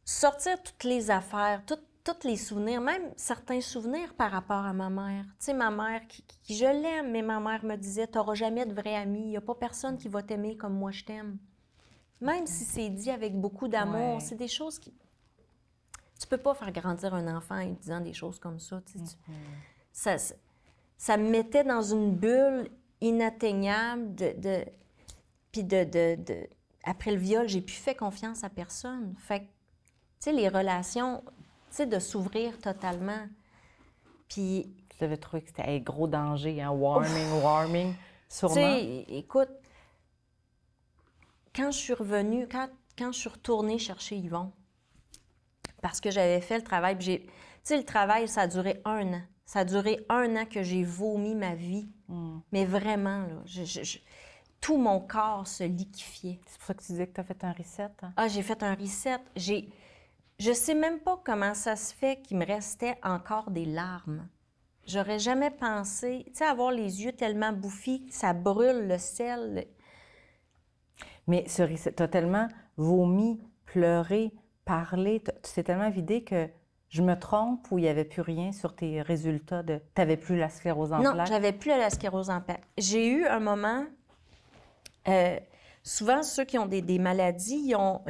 Sortir toutes les affaires, tous les souvenirs, même certains souvenirs par rapport à ma mère. Tu sais, ma mère, qui je l'aime, mais ma mère me disait, t'auras jamais de vrai ami. Il n'y a pas personne qui va t'aimer comme moi je t'aime. Même si c'est dit avec beaucoup d'amour, Ouais. c'est des choses qui... Tu peux pas faire grandir un enfant en lui disant des choses comme ça. Tu sais, ça me mettait dans une bulle inatteignable Puis après le viol, j'ai plus fait confiance à personne. Fait que, tu sais, les relations, tu sais, de s'ouvrir totalement. Puis... Tu devais trouver que c'était gros danger, hein? Warming, sûrement. Tu sais, écoute, quand je suis revenue, quand je suis retournée chercher Yvon, parce que j'avais fait le travail, puis tu sais, le travail, ça a duré 1 an. Ça a duré 1 an que j'ai vomi ma vie. Mais vraiment, là, tout mon corps se liquéfiait. C'est pour ça que tu disais que tu as fait un reset, hein? Ah, j'ai fait un reset. Je sais même pas comment ça se fait qu'il me restait encore des larmes. J'aurais jamais pensé, tu sais, avoir les yeux tellement bouffis, ça brûle le sel. Mais ce reset, tu as tellement vomi, pleuré, parlé, tu t'es tellement vidé que je me trompe ou il n'y avait plus rien sur tes résultats de... Tu n'avais plus la sclérose en Non, plaques? j'avais plus la sclérose en plaques. J'ai eu un moment... souvent, ceux qui ont des maladies, ils ont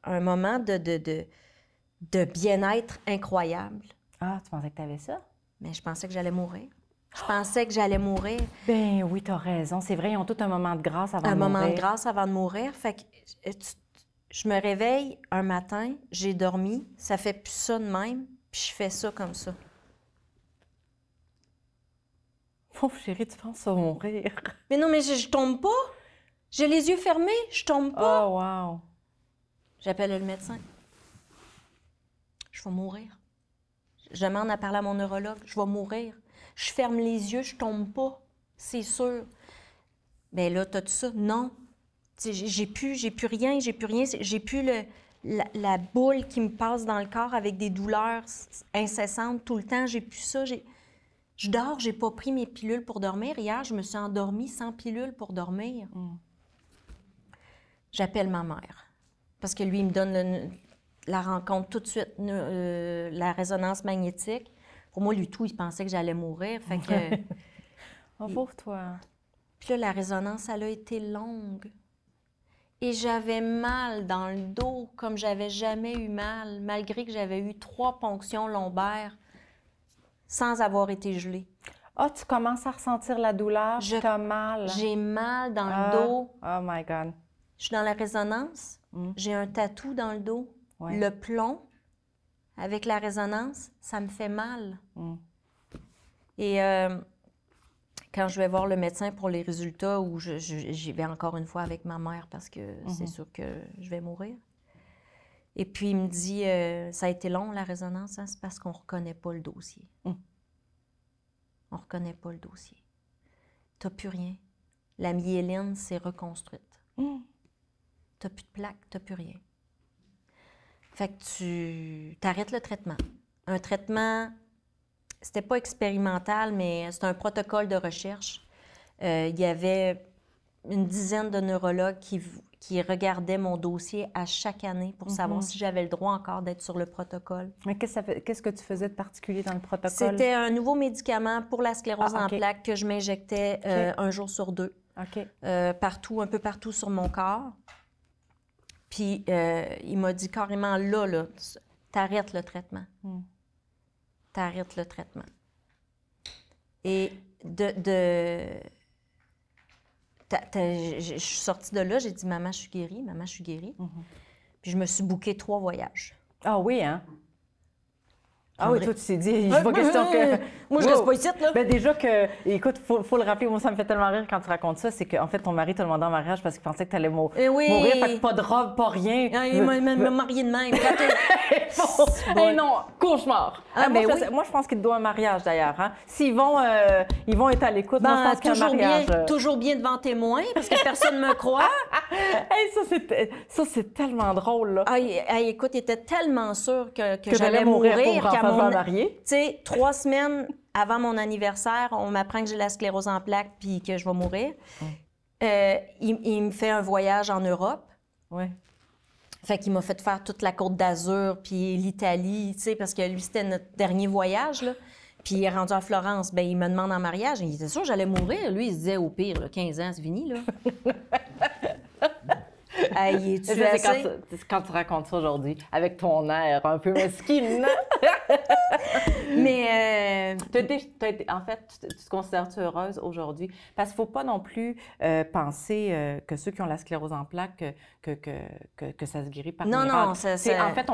un moment de bien-être incroyable. Ah, tu pensais que tu avais ça? Mais je pensais que j'allais mourir. Je pensais que j'allais mourir. Ben oui, tu as raison. C'est vrai, ils ont tout un moment de grâce avant de mourir. Un moment de grâce avant de mourir. Fait que je me réveille un matin, j'ai dormi, ça fait plus ça de même, puis je fais ça comme ça. Pauvre chérie, tu penses à mourir. Mais non, mais je tombe pas. J'ai les yeux fermés, je tombe pas. Oh, wow! J'appelle le médecin. Je vais mourir. Je demande à parler à mon neurologue. Je vais mourir. Je ferme les yeux, je tombe pas. C'est sûr. Bien là, t'as tout ça? Non. J'ai plus rien. J'ai plus la boule qui me passe dans le corps avec des douleurs incessantes tout le temps. J'ai plus ça. Je dors, j'ai pas pris mes pilules pour dormir. Hier, je me suis endormie sans pilule pour dormir. J'appelle ma mère. Parce que lui, il me donne la rencontre tout de suite, la résonance magnétique. Pour moi, lui, tout, il pensait que j'allais mourir. Fait que... Oh, pauvre toi! Puis là, la résonance, elle a été longue. Et j'avais mal dans le dos comme j'avais jamais eu mal, malgré que j'avais eu 3 ponctions lombaires sans avoir été gelée. Ah, tu commences à ressentir la douleur, tu as mal. J'ai mal dans le dos. Oh my God! Je suis dans la résonance. J'ai un tatou dans le dos. Ouais. Le plomb, avec la résonance, ça me fait mal. Et quand je vais voir le médecin pour les résultats, où j'y vais encore une fois avec ma mère parce que c'est sûr que je vais mourir. Et puis, il me dit, ça a été long, la résonance, hein, c'est parce qu'on ne reconnaît pas le dossier. On ne reconnaît pas le dossier. Tu n'as plus rien. La myéline s'est reconstruite. Tu n'as plus de plaques, tu n'as plus rien. Fait que tu arrêtes le traitement. Un traitement, c'était pas expérimental, mais c'est un protocole de recherche. Il y avait une dizaine de neurologues qui regardaient mon dossier à chaque année pour savoir si j'avais le droit encore d'être sur le protocole. Mais qu'est-ce que tu faisais de particulier dans le protocole? C'était un nouveau médicament pour la sclérose en plaques que je m'injectais 1 jour sur 2. Partout, un peu partout sur mon corps. Puis il m'a dit carrément là, t'arrêtes le traitement. tu arrêtes le traitement. Et je suis sortie de là, j'ai dit, maman, je suis guérie, maman, je suis guérie. Puis je me suis booké 3 voyages. Ah oui, hein? Ah oui, toi, tu t'es dit, je pas question que... Moi, je reste pas ici, là. Ben déjà que, écoute, faut le rappeler, moi, ça me fait tellement rire quand tu racontes ça, c'est qu'en fait, ton mari t'a demandé en mariage parce qu'il pensait que tu allais mourir. Fait que pas de robe, pas rien. Il m'a marié de même. Hey, non, cauchemar. Moi, je pense qu'il te doit un mariage, d'ailleurs. Hein? S'ils vont, ils vont être à l'écoute, moi, je pense qu'il y a un mariage. Toujours bien devant témoin, parce que personne ne me croit. Hey, ça, c'est tellement drôle, là. Écoute, il était tellement sûr que j'allais mourir qu'à mon... Tu sais, 3 semaines avant mon anniversaire, on m'apprend que j'ai la sclérose en plaques puis que je vais mourir. Il me fait un voyage en Europe. Oui. Fait qu'il m'a fait faire toute la Côte d'Azur puis l'Italie, tu sais, parce que lui, c'était notre dernier voyage, là. Puis il est rendu à Florence, bien, il me demande en mariage. Il était sûr que j'allais mourir. Lui, il se disait, au pire, là, 15 ans, c'est fini, là. Quand tu racontes ça aujourd'hui, avec ton air un peu mesquine. Mais... En fait, tu te considères-tu heureuse aujourd'hui? Parce qu'il ne faut pas non plus penser que ceux qui ont la sclérose en plaques, que ça se guérit par miracle. Non, en fait,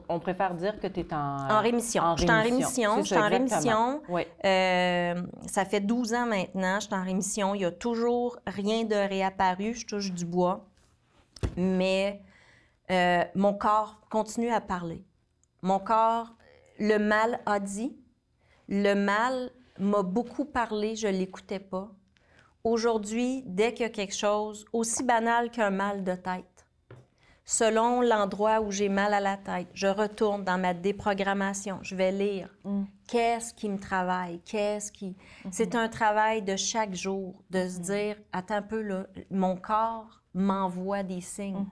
on préfère dire que tu es en rémission. Je suis en rémission. Je suis en rémission. Oui. Ça fait 12 ans maintenant, je suis en rémission. Il n'y a toujours rien de réapparu. Je touche du bois. Mais mon corps continue à parler. Mon corps, le mal a dit. Le mal m'a beaucoup parlé, je ne l'écoutais pas. Aujourd'hui, dès qu'il y a quelque chose aussi banal qu'un mal de tête, selon l'endroit où j'ai mal à la tête, je retourne dans ma déprogrammation. Je vais lire. Qu'est-ce qui me travaille? C'est un travail de chaque jour, de se dire, attends un peu, là, mon corps m'envoie des signes.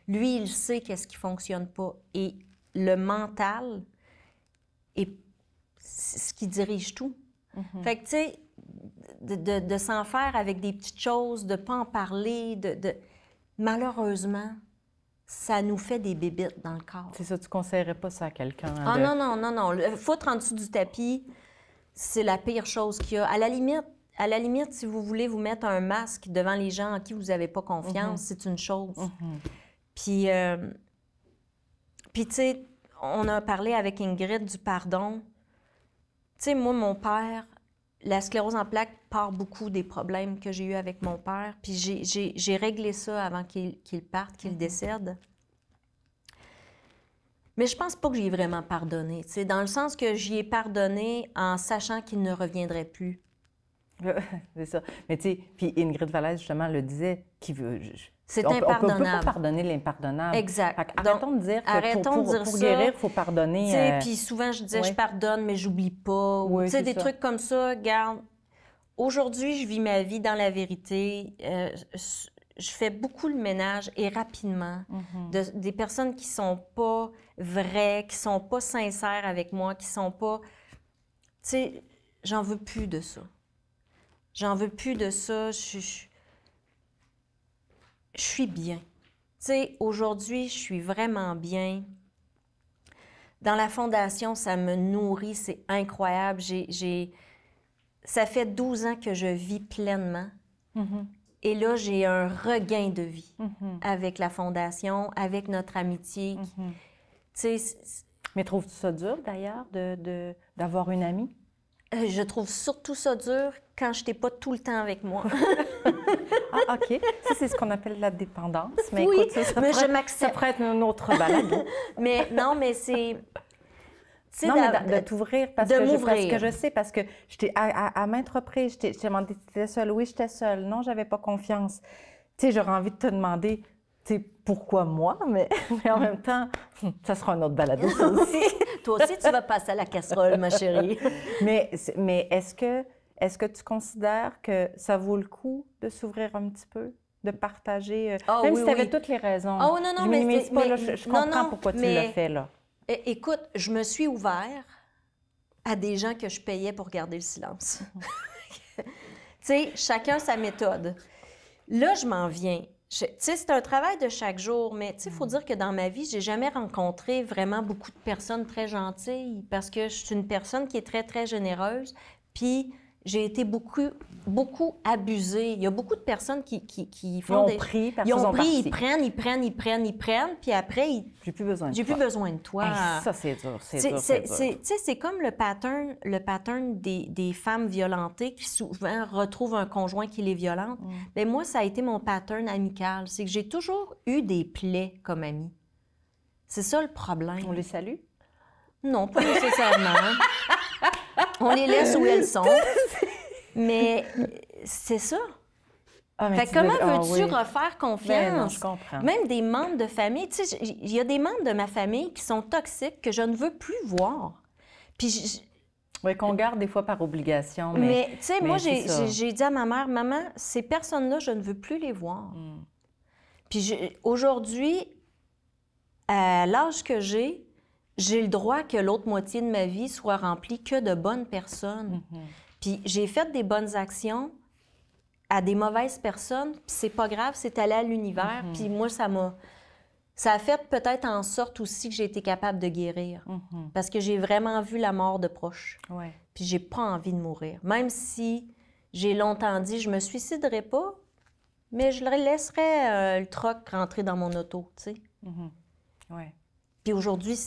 Lui, il sait qu'est-ce qui ne fonctionne pas. Et le mental est ce qui dirige tout. Fait que, tu sais, de s'en faire avec des petites choses, de ne pas en parler, malheureusement, ça nous fait des bébites dans le corps. C'est ça, tu ne conseillerais pas ça à quelqu'un? Ah non. Le foutre en dessous du tapis, c'est la pire chose qu'il y a. À la limite, si vous voulez vous mettre un masque devant les gens en qui vous n'avez pas confiance, c'est une chose. Puis, tu sais, on a parlé avec Ingrid du pardon. Tu sais, moi, mon père, la sclérose en plaques part beaucoup des problèmes que j'ai eus avec mon père. Puis j'ai réglé ça avant qu'il parte, qu'il décède. Mais je pense pas que j'y ai vraiment pardonné, tu sais, dans le sens que j'y ai pardonné en sachant qu'il ne reviendrait plus. C'est ça. Mais tu sais, puis Ingrid Vallès, justement, le disait, c'est impardonnable. On ne peut pas pardonner l'impardonnable. Exact. Arrêtons de dire que pour guérir, il faut pardonner. Tu sais, puis souvent, je disais, je pardonne, mais j'oublie pas. Tu sais, des trucs comme ça. Regarde, aujourd'hui, je vis ma vie dans la vérité. Je fais beaucoup le ménage et rapidement des personnes qui sont pas vraies, qui sont pas sincères avec moi, qui sont pas... Tu sais, j'en veux plus de ça. J'en veux plus de ça. Je suis bien. Tu sais, aujourd'hui, je suis vraiment bien. Dans la fondation, ça me nourrit, c'est incroyable. Ça fait 12 ans que je vis pleinement. Et là, j'ai un regain de vie avec la fondation, avec notre amitié. Tu sais, mais trouves-tu ça dur, d'ailleurs, d'avoir une amie? Je trouve surtout ça dur quand je n'étais pas tout le temps avec moi. Ah, OK. Ça, c'est ce qu'on appelle la dépendance. Mais oui, écoute, ça mais pourrait, je m'accepte. Ça pourrait être une autre balade. Mais non, mais c'est... Non, mais de t'ouvrir, parce que je sais, parce que à maintes reprises, je t'ai demandé, tu étais seule? Oui, j'étais seule. Non, j'avais pas confiance. Tu sais, j'aurais envie de te demander, tu sais, pourquoi moi? Mais en même temps, ça sera un autre balado, ça aussi. Toi aussi, tu vas passer à la casserole, ma chérie. mais est-ce que tu considères que ça vaut le coup de s'ouvrir un petit peu? De partager, même si tu avais toutes les raisons. Oh non, je minimise pas, là, je comprends pourquoi tu l'as fait, là. Écoute, je me suis ouvert à des gens que je payais pour garder le silence. Tu sais, chacun sa méthode. Là, je m'en viens. Tu sais, c'est un travail de chaque jour, mais tu sais, il faut dire que dans ma vie, j'ai jamais rencontré vraiment beaucoup de personnes très gentilles parce que je suis une personne qui est très, très généreuse. Puis j'ai été beaucoup, beaucoup abusée. Il y a beaucoup de personnes qui font Ils ont pris, parce Ils qu'ils ont sont pris, partis. ils prennent, puis après, J'ai plus besoin de j'ai toi. plus besoin de toi. Hey, ça, c'est dur, c'est dur, Tu c'est dur. sais, c'est comme le pattern des femmes violentées qui souvent retrouvent un conjoint qui les violente. Bien, moi, ça a été mon pattern amical. C'est que j'ai toujours eu des plaies comme amie. C'est ça le problème. On les salue? Non, pas nécessairement. On les laisse où elles sont. Mais c'est ça. Ah, mais Fait tu que comment devais- veux-tu oui. refaire confiance? Ben non, je comprends. Même des membres de famille. Tu sais, il y a des membres de ma famille qui sont toxiques que je ne veux plus voir. Puis, Oui, qu'on garde des fois par obligation, mais tu sais, mais moi, c'est ça. j'ai dit à ma mère, maman, ces personnes-là, je ne veux plus les voir. Mm. Puis aujourd'hui, à l'âge que j'ai le droit que l'autre moitié de ma vie soit remplie que de bonnes personnes. Puis j'ai fait des bonnes actions à des mauvaises personnes, puis c'est pas grave, c'est allé à l'univers. Puis moi, ça a fait peut-être en sorte aussi que j'ai été capable de guérir. Parce que j'ai vraiment vu la mort de proche. Ouais. Puis j'ai pas envie de mourir. Même si j'ai longtemps dit, je me suiciderai pas, mais je laisserais le troc rentrer dans mon auto, tu sais. Ouais. Puis aujourd'hui,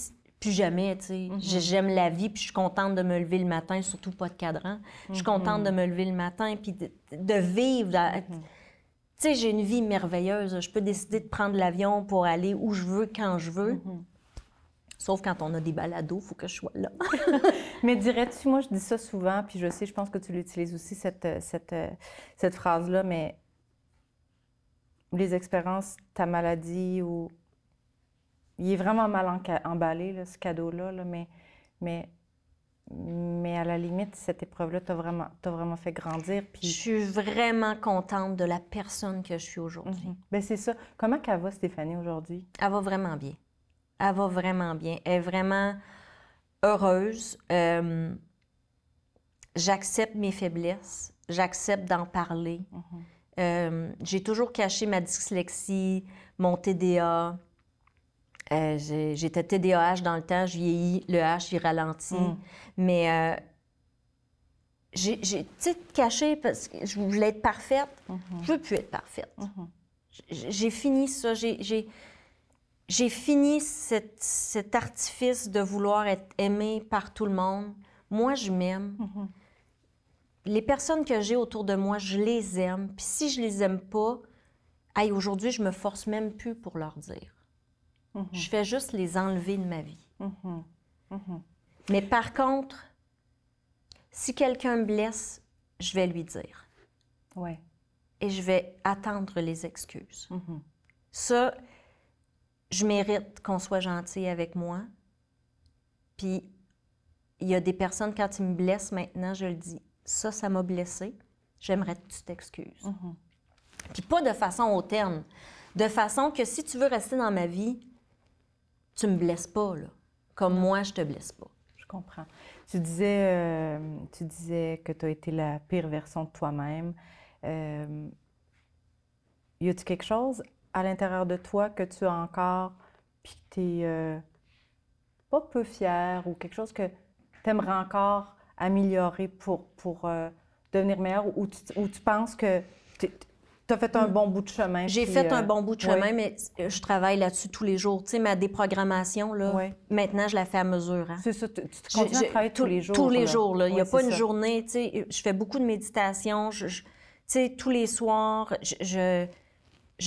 plus jamais, tu sais. J'aime la vie, puis je suis contente de me lever le matin, surtout pas de cadran. Je suis contente de me lever le matin, puis de vivre. Tu sais, j'ai une vie merveilleuse. Je peux décider de prendre l'avion pour aller où je veux, quand je veux. Sauf quand on a des balados, il faut que je sois là. Mais dirais-tu, moi je dis ça souvent, puis je sais, je pense que tu l'utilises aussi, cette phrase-là, mais les expériences, ta maladie, ou il est vraiment mal emballé, là, ce cadeau-là, là, mais à la limite, cette épreuve-là t'a vraiment fait grandir. Je Puis... suis vraiment contente de la personne que je suis aujourd'hui. Bien, c'est ça. Comment qu'elle va, Stéphanie, aujourd'hui? Elle va vraiment bien. Elle va vraiment bien. Elle est vraiment heureuse. J'accepte mes faiblesses. J'accepte d'en parler. J'ai toujours caché ma dyslexie, mon TDA. J'étais TDAH dans le temps, je vieillis, le H, il ralentit. Mais j'ai tu sais, caché parce que je voulais être parfaite. Je veux plus être parfaite. J'ai fini ça. J'ai fini cet artifice de vouloir être aimée par tout le monde. Moi, je m'aime. Les personnes que j'ai autour de moi, je les aime. Puis si je les aime pas, hey, aujourd'hui, je me force même plus pour leur dire. Je fais juste les enlever de ma vie. Mais par contre, si quelqu'un me blesse, je vais lui dire. Ouais. Et je vais attendre les excuses. Ça, je mérite qu'on soit gentil avec moi. Puis, il y a des personnes, quand ils me blessent maintenant, je le dis, ça m'a blessé. J'aimerais que tu t'excuses. Puis pas de façon hautaine. De façon que si tu veux rester dans ma vie, tu me blesses pas, là. Comme moi, je te blesse pas. Je comprends. Tu disais que tu as été la pire version de toi-même. Y a-t-il quelque chose à l'intérieur de toi que tu as encore, puis que tu es pas peu fière, ou quelque chose que tu aimerais encore améliorer pour devenir meilleure, ou tu penses que tu as fait un bon bout de chemin? J'ai puis, fait un bon bout de chemin, oui. mais je travaille là-dessus tous les jours. Tu sais, ma déprogrammation, là, Oui. maintenant, je la fais à mesure. Hein? C'est ça, tu continues à travailler tous les jours. Tous les là. jours, là. Il n'y a Oui, pas c'est une ça. journée, tu sais, je fais beaucoup de méditation. Tu sais, tous les soirs, je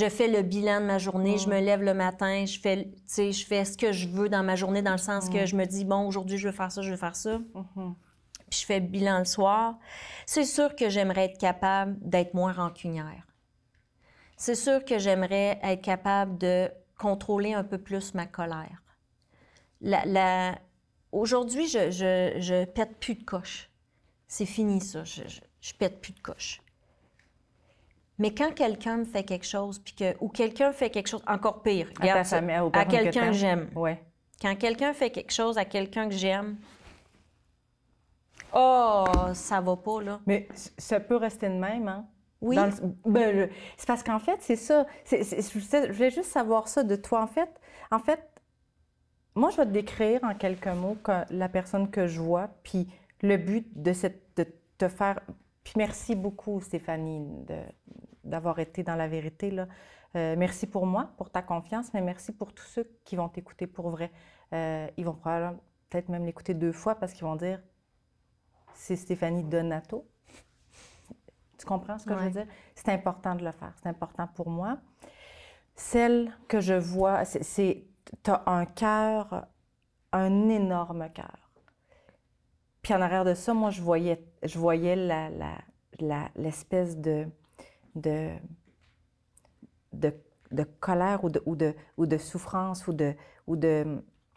fais le bilan de ma journée, je me lève le matin, je fais ce que je veux dans ma journée, dans le sens que je me dis, bon, aujourd'hui, je veux faire ça, je veux faire ça. Puis je fais le bilan le soir. C'est sûr que j'aimerais être capable d'être moins rancunière. C'est sûr que j'aimerais être capable de contrôler un peu plus ma colère. Aujourd'hui, je pète plus de coche. C'est fini, ça. Je pète plus de coche. Mais quand quelqu'un me fait quelque chose, ou quelqu'un fait quelque chose, encore pire, regarde ça, à quelqu'un que j'aime. Ouais. Quand quelqu'un fait quelque chose à quelqu'un que j'aime, oh, ça va pas, là. Mais ça peut rester de même, hein? Oui. C'est parce qu'en fait, c'est ça. Je voulais juste savoir ça de toi. En fait, moi, je vais te décrire en quelques mots la personne que je vois, puis le but de te faire... Puis merci beaucoup, Stéphanie, d'avoir été dans la vérité, là. Merci pour moi, pour ta confiance, mais merci pour tous ceux qui vont t'écouter pour vrai. Ils vont probablement peut-être même l'écouter 2 fois parce qu'ils vont dire « C'est Stéphanie Donato ». Tu comprends ce que je veux dire? C'est important de le faire. C'est important pour moi. Celle que je vois, tu as un cœur, un énorme cœur. Puis en arrière de ça, moi, je voyais l'espèce de colère ou de souffrance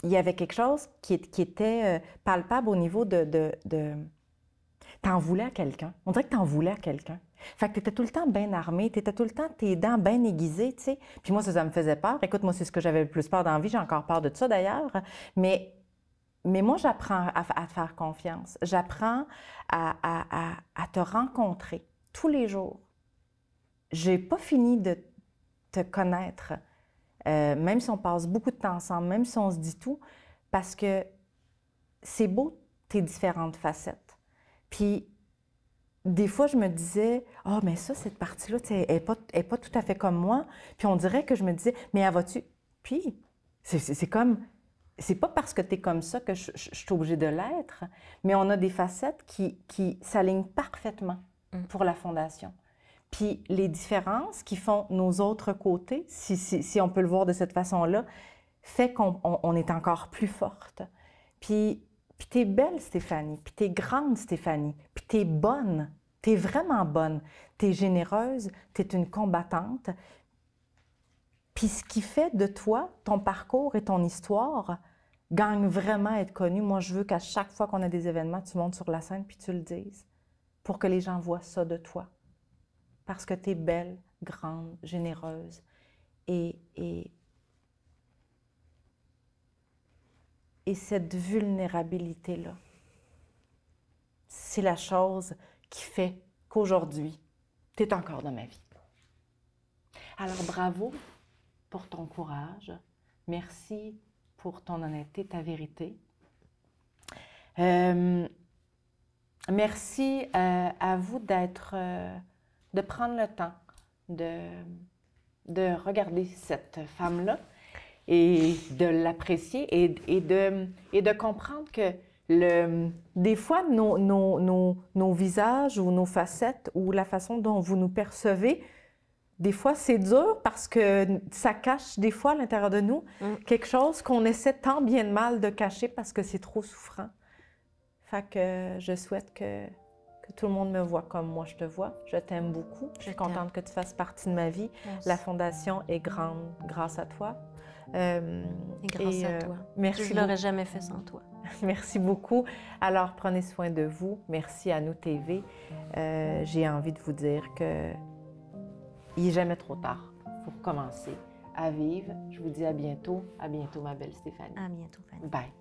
il y avait quelque chose qui était palpable au niveau t'en voulais à quelqu'un. On dirait que t'en voulais à quelqu'un. Fait que t'étais tout le temps bien armé, t'étais tout le temps tes dents bien aiguisées, tu sais. Puis moi, ça me faisait peur. Écoute, moi, c'est ce que j'avais le plus peur dans la vie. J'ai encore peur de ça, d'ailleurs. Mais moi, j'apprends à te faire confiance. J'apprends à te rencontrer tous les jours. J'ai pas fini de te connaître, même si on passe beaucoup de temps ensemble, même si on se dit tout, parce que c'est beau, tes différentes facettes. Puis, des fois, je me disais, « Ah, mais ça, cette partie-là, elle n'est pas tout à fait comme moi. » Puis on dirait que je me disais, « Mais elle va-tu? » Puis, c'est comme, c'est pas parce que tu es comme ça que je suis obligée de l'être, mais on a des facettes qui s'alignent parfaitement pour la Fondation. Puis les différences qui font nos autres côtés, si on peut le voir de cette façon-là, fait qu'on est encore plus forte. Puis t'es belle, Stéphanie, puis t'es grande, Stéphanie, puis t'es bonne, t'es vraiment bonne, t'es généreuse, t'es une combattante. Puis ce qui fait de toi, ton parcours et ton histoire gagne vraiment à être connu. Moi, je veux qu'à chaque fois qu'on a des événements, tu montes sur la scène puis tu le dises pour que les gens voient ça de toi. Parce que t'es belle, grande, généreuse et cette vulnérabilité-là, c'est la chose qui fait qu'aujourd'hui, tu es encore dans ma vie. Alors, bravo pour ton courage. Merci pour ton honnêteté, ta vérité. Merci à vous de prendre le temps de regarder cette femme-là et de l'apprécier et de comprendre que des fois, nos visages ou nos facettes ou la façon dont vous nous percevez, des fois, c'est dur parce que ça cache des fois à l'intérieur de nous quelque chose qu'on essaie tant bien de mal de cacher parce que c'est trop souffrant. Fait que je souhaite que tout le monde me voit comme moi je te vois. Je t'aime beaucoup. Je suis contente que tu fasses partie de ma vie. Merci. La Fondation est grande grâce à toi. Et grâce à toi. Merci. Je ne l'aurais jamais fait sans toi. Merci beaucoup. Alors, prenez soin de vous. Merci à Nous TV. J'ai envie de vous dire qu'il n'est jamais trop tard pour commencer à vivre. Je vous dis à bientôt. À bientôt, ma belle Stéphanie. À bientôt, Fanny. Bye.